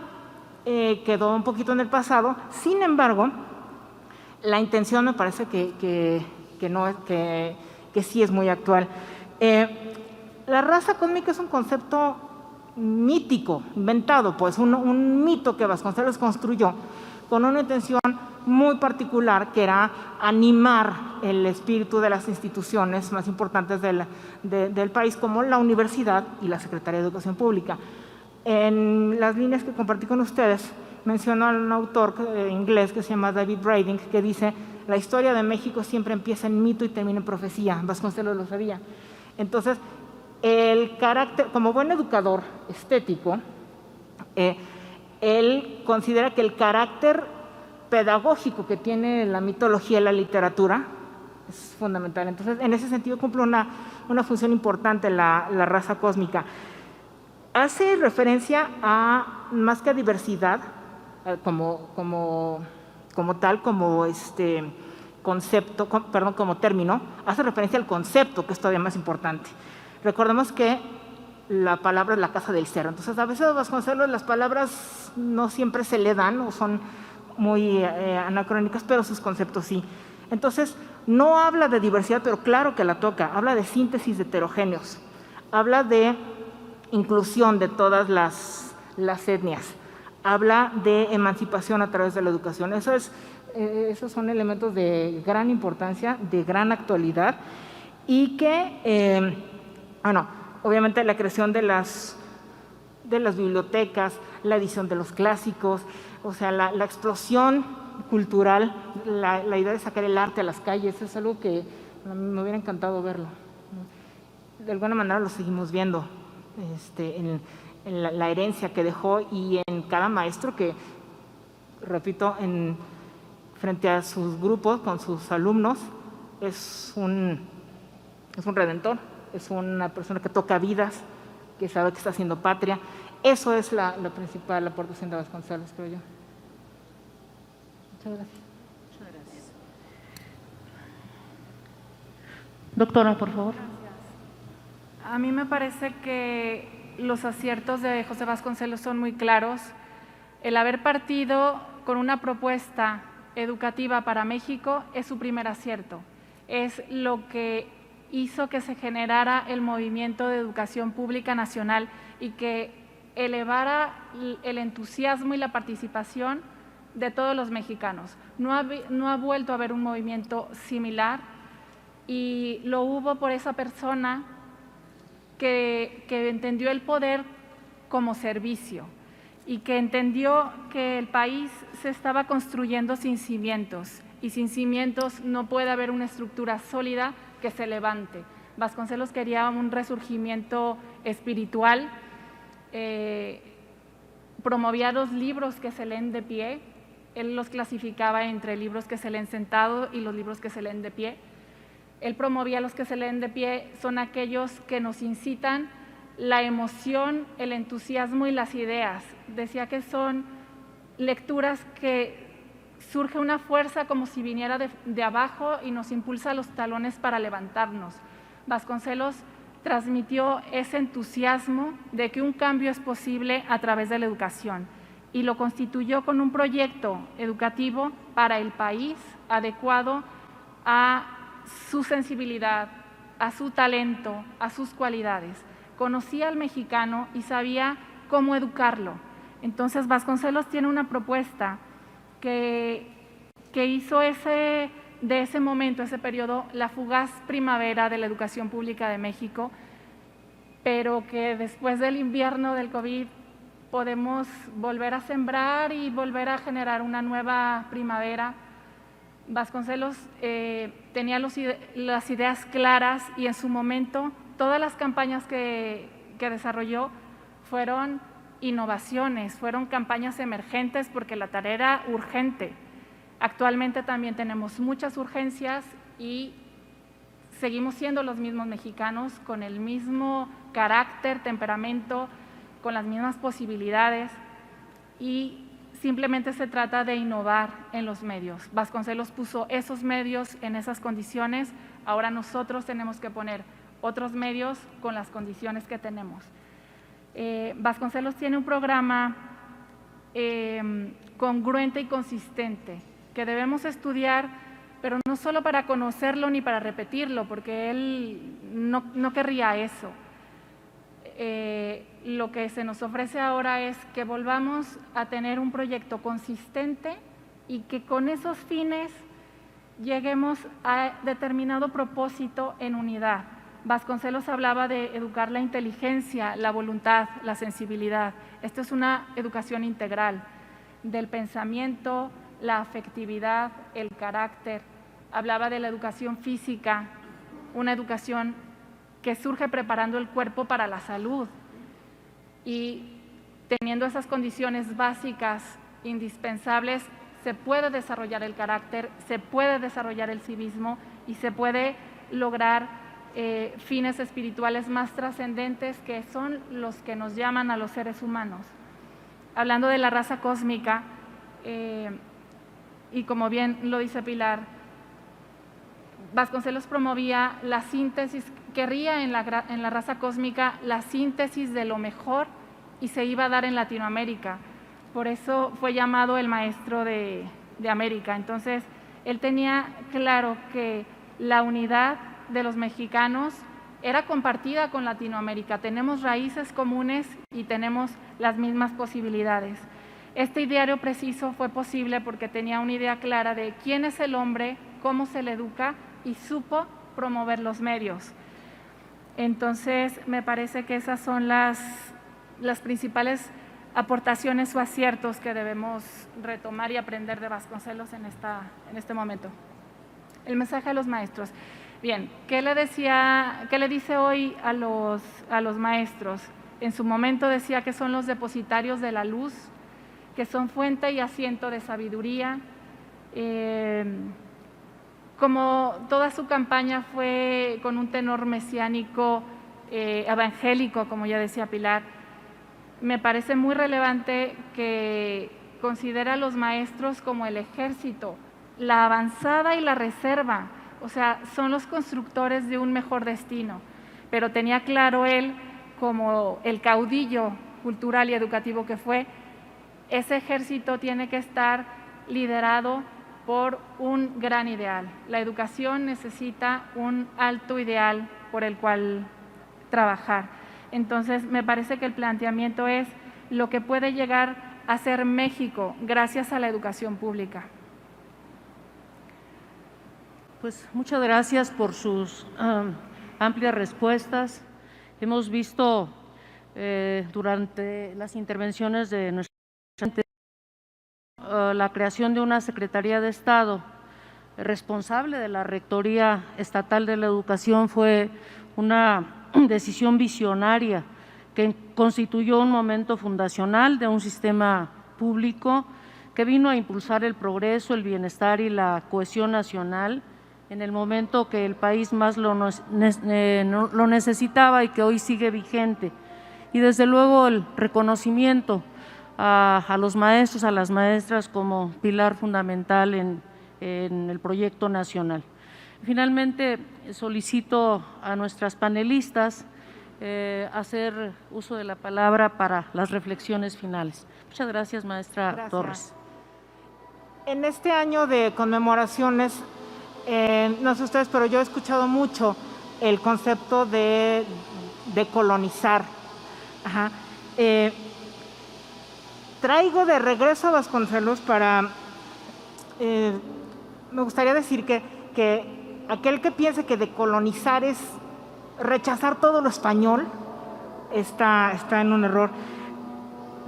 quedó un poquito en el pasado. Sin embargo, la intención me parece que sí es muy actual. La raza cósmica es un concepto mítico, inventado, pues un mito que Vasconcelos construyó con una intención muy particular, que era animar el espíritu de las instituciones más importantes del país, como la universidad y la Secretaría de Educación Pública. En las líneas que compartí con ustedes, mencionó a un autor inglés que se llama David Braiding, que dice: la historia de México siempre empieza en mito y termina en profecía. Vasconcelos lo sabía. Entonces, el carácter, como buen educador estético, él considera que el carácter pedagógico que tiene la mitología y la literatura es fundamental. Entonces, en ese sentido cumple una función importante la raza cósmica. Hace referencia a, más que a diversidad, como tal, como concepto, perdón, como término, hace referencia al concepto, que es todavía más importante. Recordemos que la palabra es la casa del ser. Entonces, a veces a Vasconcelos las palabras no siempre se le dan o son muy anacrónicas, pero sus conceptos sí. Entonces, no habla de diversidad, pero claro que la toca. Habla de síntesis de heterogéneos. Habla de inclusión de todas las etnias. Habla de emancipación a través de la educación. Esos son elementos de gran importancia, de gran actualidad, y que, obviamente la creación de las bibliotecas, la edición de los clásicos, o sea, la explosión cultural, la idea de sacar el arte a las calles, es algo que me hubiera encantado verlo. De alguna manera lo seguimos viendo en la herencia que dejó y en cada maestro que, repito, frente a sus grupos, con sus alumnos, es un redentor, es una persona que toca vidas, que sabe que está haciendo patria. Eso es la principal aportación de Vasconcelos, creo yo. Muchas gracias. Muchas gracias. Doctora, por favor. A mí me parece que los aciertos de José Vasconcelos son muy claros. El haber partido con una propuesta educativa para México es su primer acierto. Es lo que hizo que se generara el movimiento de educación pública nacional y que elevara el entusiasmo y la participación de todos los mexicanos. No ha vuelto a haber un movimiento similar y lo hubo por esa persona que entendió el poder como servicio y que entendió que el país se estaba construyendo sin cimientos, y sin cimientos no puede haber una estructura sólida que se levante. Vasconcelos quería un resurgimiento espiritual, promovía los libros que se leen de pie. Él los clasificaba entre libros que se leen sentado y los libros que se leen de pie. Él promovía los que se leen de pie, son aquellos que nos incitan la emoción, el entusiasmo y las ideas. Decía que son lecturas que surge una fuerza como si viniera de abajo y nos impulsa los talones para levantarnos. Vasconcelos transmitió ese entusiasmo de que un cambio es posible a través de la educación y lo constituyó con un proyecto educativo para el país adecuado a su sensibilidad, a su talento, a sus cualidades. Conocía al mexicano y sabía cómo educarlo. Entonces, Vasconcelos tiene una propuesta que hizo de ese momento, ese periodo, la fugaz primavera de la educación pública de México, pero que después del invierno del COVID podemos volver a sembrar y volver a generar una nueva primavera. Vasconcelos tenía las ideas claras y en su momento todas las campañas que desarrolló fueron innovaciones, fueron campañas emergentes porque la tarea era urgente. Actualmente también tenemos muchas urgencias y seguimos siendo los mismos mexicanos con el mismo carácter, temperamento, con las mismas posibilidades y simplemente se trata de innovar en los medios. Vasconcelos puso esos medios en esas condiciones, ahora nosotros tenemos que poner otros medios con las condiciones que tenemos. Vasconcelos tiene un programa congruente y consistente que debemos estudiar, pero no solo para conocerlo ni para repetirlo, porque él no querría eso. Lo que se nos ofrece ahora es que volvamos a tener un proyecto consistente y que con esos fines lleguemos a determinado propósito en unidad. Vasconcelos hablaba de educar la inteligencia, la voluntad, la sensibilidad. Esto es una educación integral del pensamiento, la afectividad, el carácter. Hablaba de la educación física, una educación que surge preparando el cuerpo para la salud y teniendo esas condiciones básicas, indispensables, se puede desarrollar el carácter, se puede desarrollar el civismo y se puede lograr fines espirituales más trascendentes que son los que nos llaman a los seres humanos. Hablando de la raza cósmica, y como bien lo dice Pilar, Vasconcelos promovía la síntesis, querría en la raza cósmica la síntesis de lo mejor y se iba a dar en Latinoamérica. Por eso fue llamado el maestro de América. Entonces, él tenía claro que la unidad de los mexicanos era compartida con Latinoamérica. Tenemos raíces comunes y tenemos las mismas posibilidades. Este ideario preciso fue posible porque tenía una idea clara de quién es el hombre, cómo se le educa y supo promover los medios. Entonces, me parece que esas son las principales aportaciones o aciertos que debemos retomar y aprender de Vasconcelos en este momento. El mensaje a los maestros. Bien, ¿qué le dice hoy a los maestros? En su momento decía que son los depositarios de la luz, que son fuente y asiento de sabiduría. Como toda su campaña fue con un tenor mesiánico, evangélico, como ya decía Pilar, me parece muy relevante que considera a los maestros como el ejército, la avanzada y la reserva. O sea, son los constructores de un mejor destino, pero tenía claro él, como el caudillo cultural y educativo que fue, ese ejército tiene que estar liderado por un gran ideal. La educación necesita un alto ideal por el cual trabajar. Entonces, me parece que el planteamiento es lo que puede llegar a ser México gracias a la educación pública. Pues muchas gracias por sus amplias respuestas. Hemos visto durante las intervenciones de nuestra la creación de una Secretaría de Estado responsable de la Rectoría Estatal de la Educación. Fue una decisión visionaria que constituyó un momento fundacional de un sistema público que vino a impulsar el progreso, el bienestar y la cohesión nacional en el momento que el país más lo necesitaba y que hoy sigue vigente. Y desde luego el reconocimiento a los maestros, a las maestras como pilar fundamental en el proyecto nacional. Finalmente, solicito a nuestras panelistas hacer uso de la palabra para las reflexiones finales. Muchas gracias, maestra Torres. En este año de conmemoraciones, no sé ustedes, pero yo he escuchado mucho el concepto de colonizar. Ajá. Traigo de regreso a Vasconcelos para… me gustaría decir que aquel que piense que decolonizar es rechazar todo lo español, está en un error.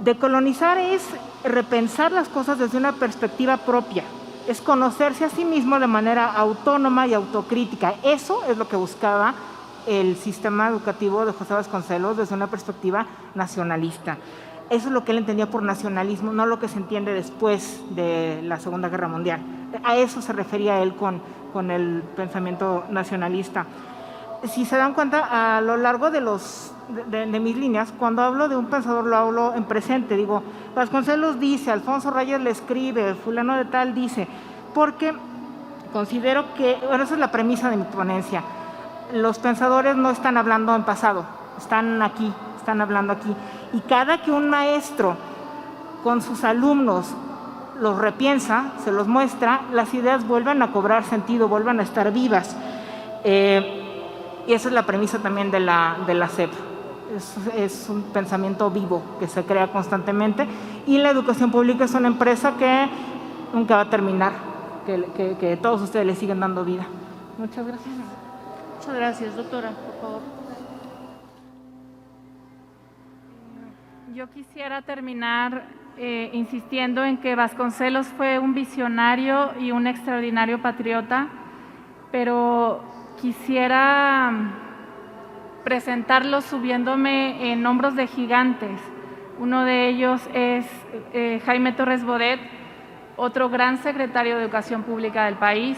Decolonizar es repensar las cosas desde una perspectiva propia, es conocerse a sí mismo de manera autónoma y autocrítica. Eso es lo que buscaba el sistema educativo de José Vasconcelos desde una perspectiva nacionalista. Eso es lo que él entendía por nacionalismo, no lo que se entiende después de la Segunda Guerra Mundial. A eso se refería él con el pensamiento nacionalista. Si se dan cuenta, a lo largo de mis líneas, cuando hablo de un pensador lo hablo en presente. Digo, Vasconcelos dice, Alfonso Reyes le escribe, fulano de tal dice, porque considero que, bueno, esa es la premisa de mi ponencia. Los pensadores no están hablando en pasado, están aquí, están hablando aquí. Y cada que un maestro con sus alumnos los repiensa, se los muestra, las ideas vuelven a cobrar sentido, vuelven a estar vivas. Y esa es la premisa también de la SEP. Es un pensamiento vivo que se crea constantemente, y la educación pública es una empresa que nunca va a terminar, que todos ustedes le siguen dando vida. Muchas gracias. Muchas gracias, doctora, por favor. Yo quisiera terminar insistiendo en que Vasconcelos fue un visionario y un extraordinario patriota, pero quisiera presentarlo subiéndome en hombros de gigantes. Uno de ellos es Jaime Torres Bodet, otro gran secretario de Educación Pública del país.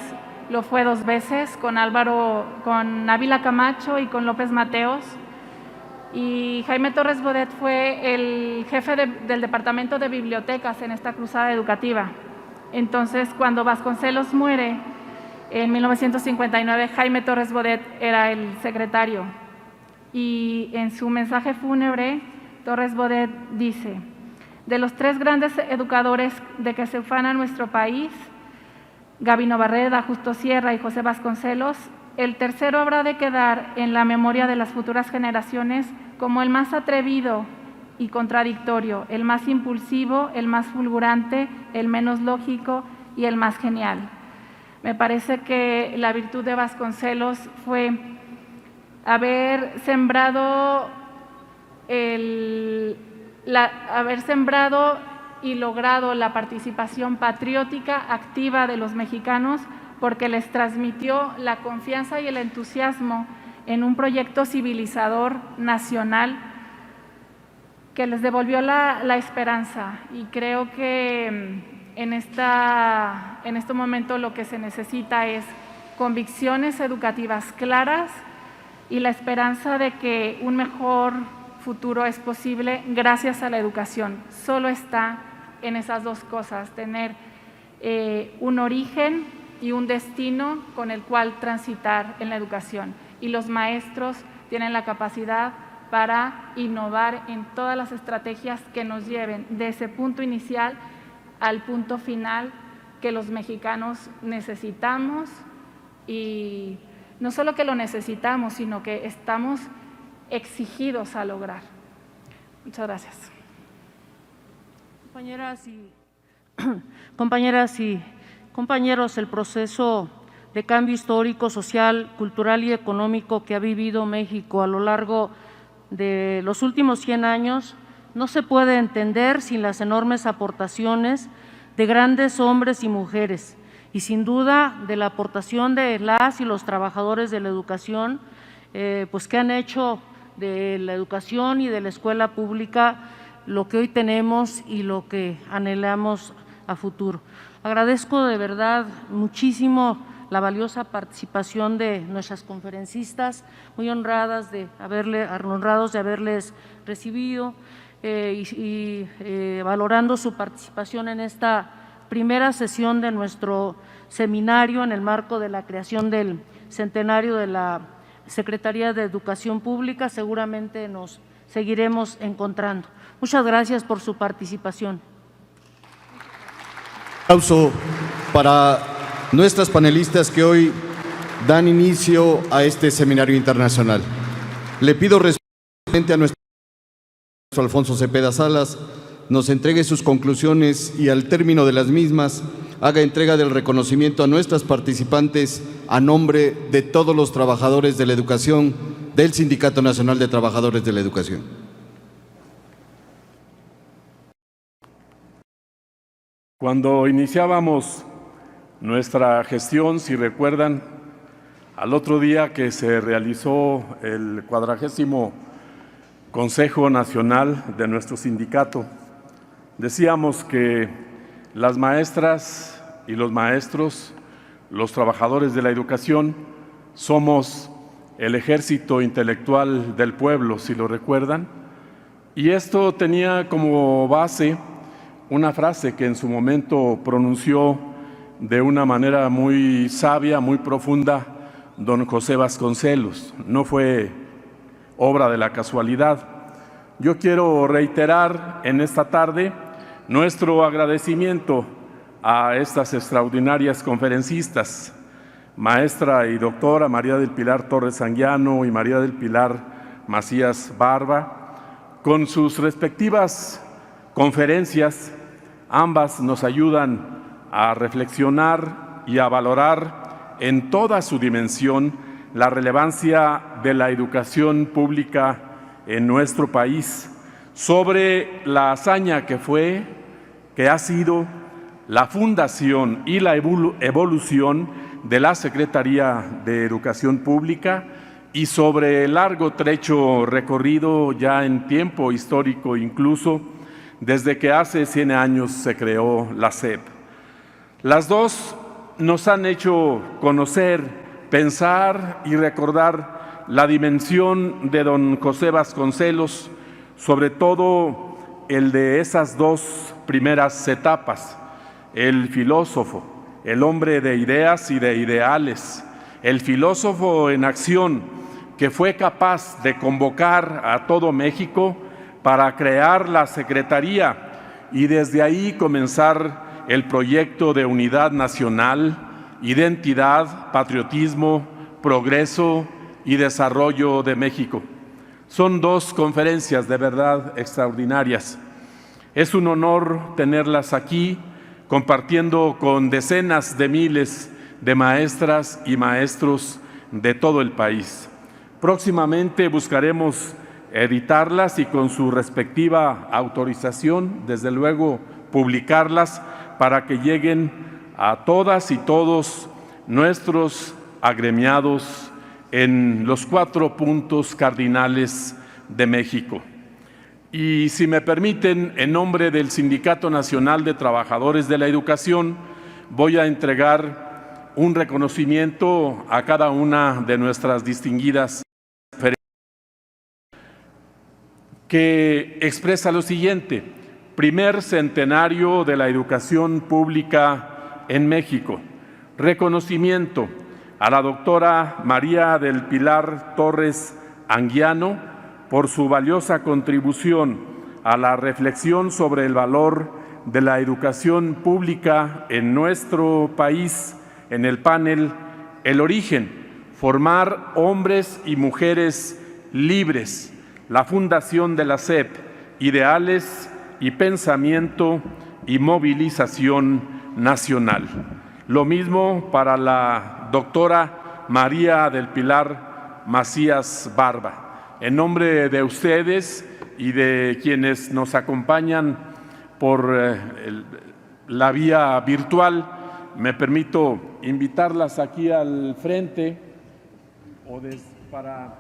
Lo fue 2 veces con Ávila Camacho y con López Mateos. Y Jaime Torres Bodet fue el jefe del Departamento de Bibliotecas en esta cruzada educativa. Entonces, cuando Vasconcelos muere en 1959, Jaime Torres Bodet era el secretario. Y en su mensaje fúnebre, Torres Bodet dice: de los 3 grandes educadores de que se ufana nuestro país, Gabino Barreda, Justo Sierra y José Vasconcelos, el tercero habrá de quedar en la memoria de las futuras generaciones como el más atrevido y contradictorio, el más impulsivo, el más fulgurante, el menos lógico y el más genial. Me parece que la virtud de Vasconcelos fue haber sembrado y logrado la participación patriótica activa de los mexicanos, porque les transmitió la confianza y el entusiasmo en un proyecto civilizador nacional que les devolvió la esperanza. Y creo que en este momento lo que se necesita es convicciones educativas claras y la esperanza de que un mejor futuro es posible gracias a la educación. Solo está en esas 2 cosas, tener un origen y un destino con el cual transitar en la educación. Y los maestros tienen la capacidad para innovar en todas las estrategias que nos lleven de ese punto inicial al punto final que los mexicanos necesitamos, y no solo que lo necesitamos, sino que estamos exigidos a lograr. Muchas gracias. Compañeras y compañeros, el proceso de cambio histórico, social, cultural y económico que ha vivido México a lo largo de los últimos 100 años no se puede entender sin las enormes aportaciones de grandes hombres y mujeres, y sin duda de la aportación de las y los trabajadores de la educación, pues que han hecho de la educación y de la escuela pública lo que hoy tenemos y lo que anhelamos a futuro. Agradezco de verdad muchísimo la valiosa participación de nuestras conferencistas, muy honrados de haberles recibido y valorando su participación en esta primera sesión de nuestro seminario en el marco de la creación del centenario de la Secretaría de Educación Pública. Seguramente nos seguiremos encontrando. Muchas gracias por su participación. Aplauso para nuestras panelistas que hoy dan inicio a este seminario internacional. Le pido respetuosamente a nuestro Alfonso Cepeda Salas nos entregue sus conclusiones y al término de las mismas haga entrega del reconocimiento a nuestras participantes a nombre de todos los trabajadores de la educación del Sindicato Nacional de Trabajadores de la Educación. Cuando iniciábamos nuestra gestión, si recuerdan, al otro día que se realizó el 40º Consejo Nacional de nuestro sindicato, decíamos que las maestras y los maestros, los trabajadores de la educación, somos el ejército intelectual del pueblo, si lo recuerdan, y esto tenía como base una frase que en su momento pronunció de una manera muy sabia, muy profunda, don José Vasconcelos. No fue obra de la casualidad. Yo quiero reiterar en esta tarde nuestro agradecimiento a estas extraordinarias conferencistas, maestra y doctora María del Pilar Torres Anguiano y María del Pilar Macías Barba. Con sus respectivas conferencias, ambas nos ayudan a reflexionar y a valorar en toda su dimensión la relevancia de la educación pública en nuestro país, sobre la hazaña que ha sido la fundación y la evolución de la Secretaría de Educación Pública y sobre el largo trecho recorrido ya en tiempo histórico, incluso desde que hace 100 años se creó la SEP. Las dos nos han hecho conocer, pensar y recordar la dimensión de don José Vasconcelos, sobre todo el de esas dos primeras etapas, el filósofo, el hombre de ideas y de ideales, el filósofo en acción que fue capaz de convocar a todo México para crear la Secretaría y desde ahí comenzar el proyecto de unidad nacional, identidad, patriotismo, progreso y desarrollo de México. Son dos conferencias de verdad extraordinarias. Es un honor tenerlas aquí, compartiendo con decenas de miles de maestras y maestros de todo el país. Próximamente buscaremos editarlas y con su respectiva autorización, desde luego, publicarlas para que lleguen a todas y todos nuestros agremiados en los 4 puntos cardinales de México. Y si me permiten, en nombre del Sindicato Nacional de Trabajadores de la Educación, voy a entregar un reconocimiento a cada una de nuestras distinguidas que expresa lo siguiente: primer centenario de la educación pública en México. Reconocimiento a la doctora María del Pilar Torres Anguiano por su valiosa contribución a la reflexión sobre el valor de la educación pública en nuestro país en el panel El origen, formar hombres y mujeres libres, la fundación de la SEP, ideales y pensamiento y movilización nacional. Lo mismo para la doctora María del Pilar Macías Barba. En nombre de ustedes y de quienes nos acompañan por la vía virtual, me permito invitarlas aquí al frente para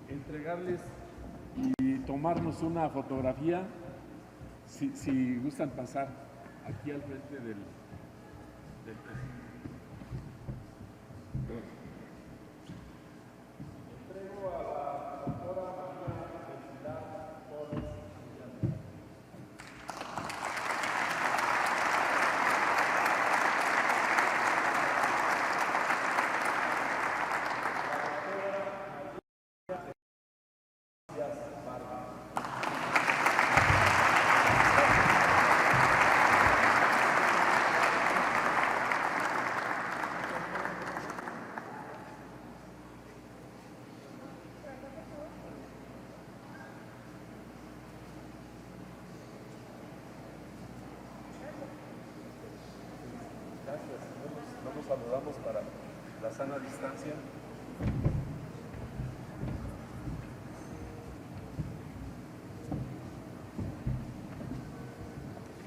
entregarles y tomarnos una fotografía, si gustan pasar aquí al frente del entrego a la doctora María del Pilar Torres Anguiano. Nos saludamos para la sana distancia.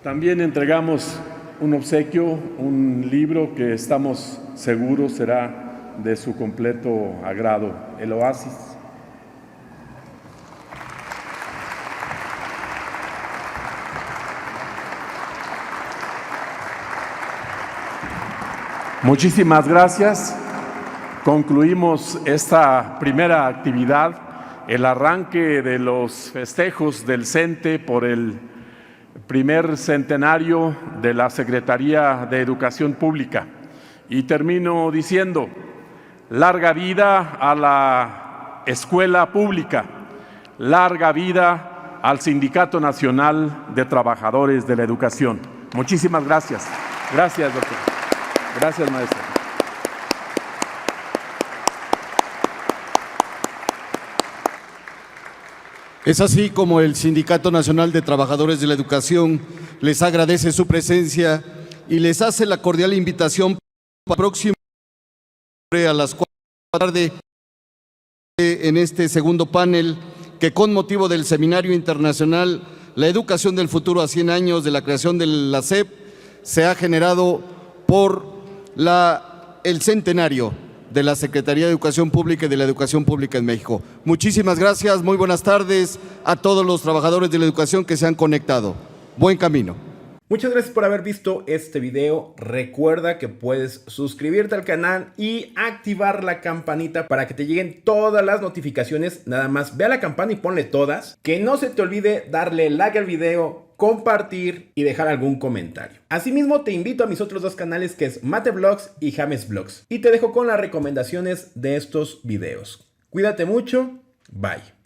También entregamos un obsequio, un libro que estamos seguros será de su completo agrado, El Oasis. Muchísimas gracias. Concluimos esta primera actividad, el arranque de los festejos del CENTE por el primer centenario de la Secretaría de Educación Pública. Y termino diciendo, larga vida a la escuela pública, larga vida al Sindicato Nacional de Trabajadores de la Educación. Muchísimas gracias. Gracias, doctor. Gracias, maestra. Es así como el Sindicato Nacional de Trabajadores de la Educación les agradece su presencia y les hace la cordial invitación para el próximo a las 4. tarde en este segundo panel que con motivo del Seminario Internacional La Educación del Futuro a 100 años de la creación de la SEP se ha generado por el centenario de la Secretaría de Educación Pública y de la Educación Pública en México. Muchísimas gracias, muy buenas tardes a todos los trabajadores de la educación que se han conectado. Buen camino. Muchas gracias por haber visto este video. Recuerda que puedes suscribirte al canal y activar la campanita para que te lleguen todas las notificaciones. Nada más ve a la campana y ponle todas. Que no se te olvide darle like al video, compartir y dejar algún comentario. Asimismo te invito a mis otros dos canales que es Mate Vlogs y James Vlogs. Y te dejo con las recomendaciones de estos videos. Cuídate mucho. Bye.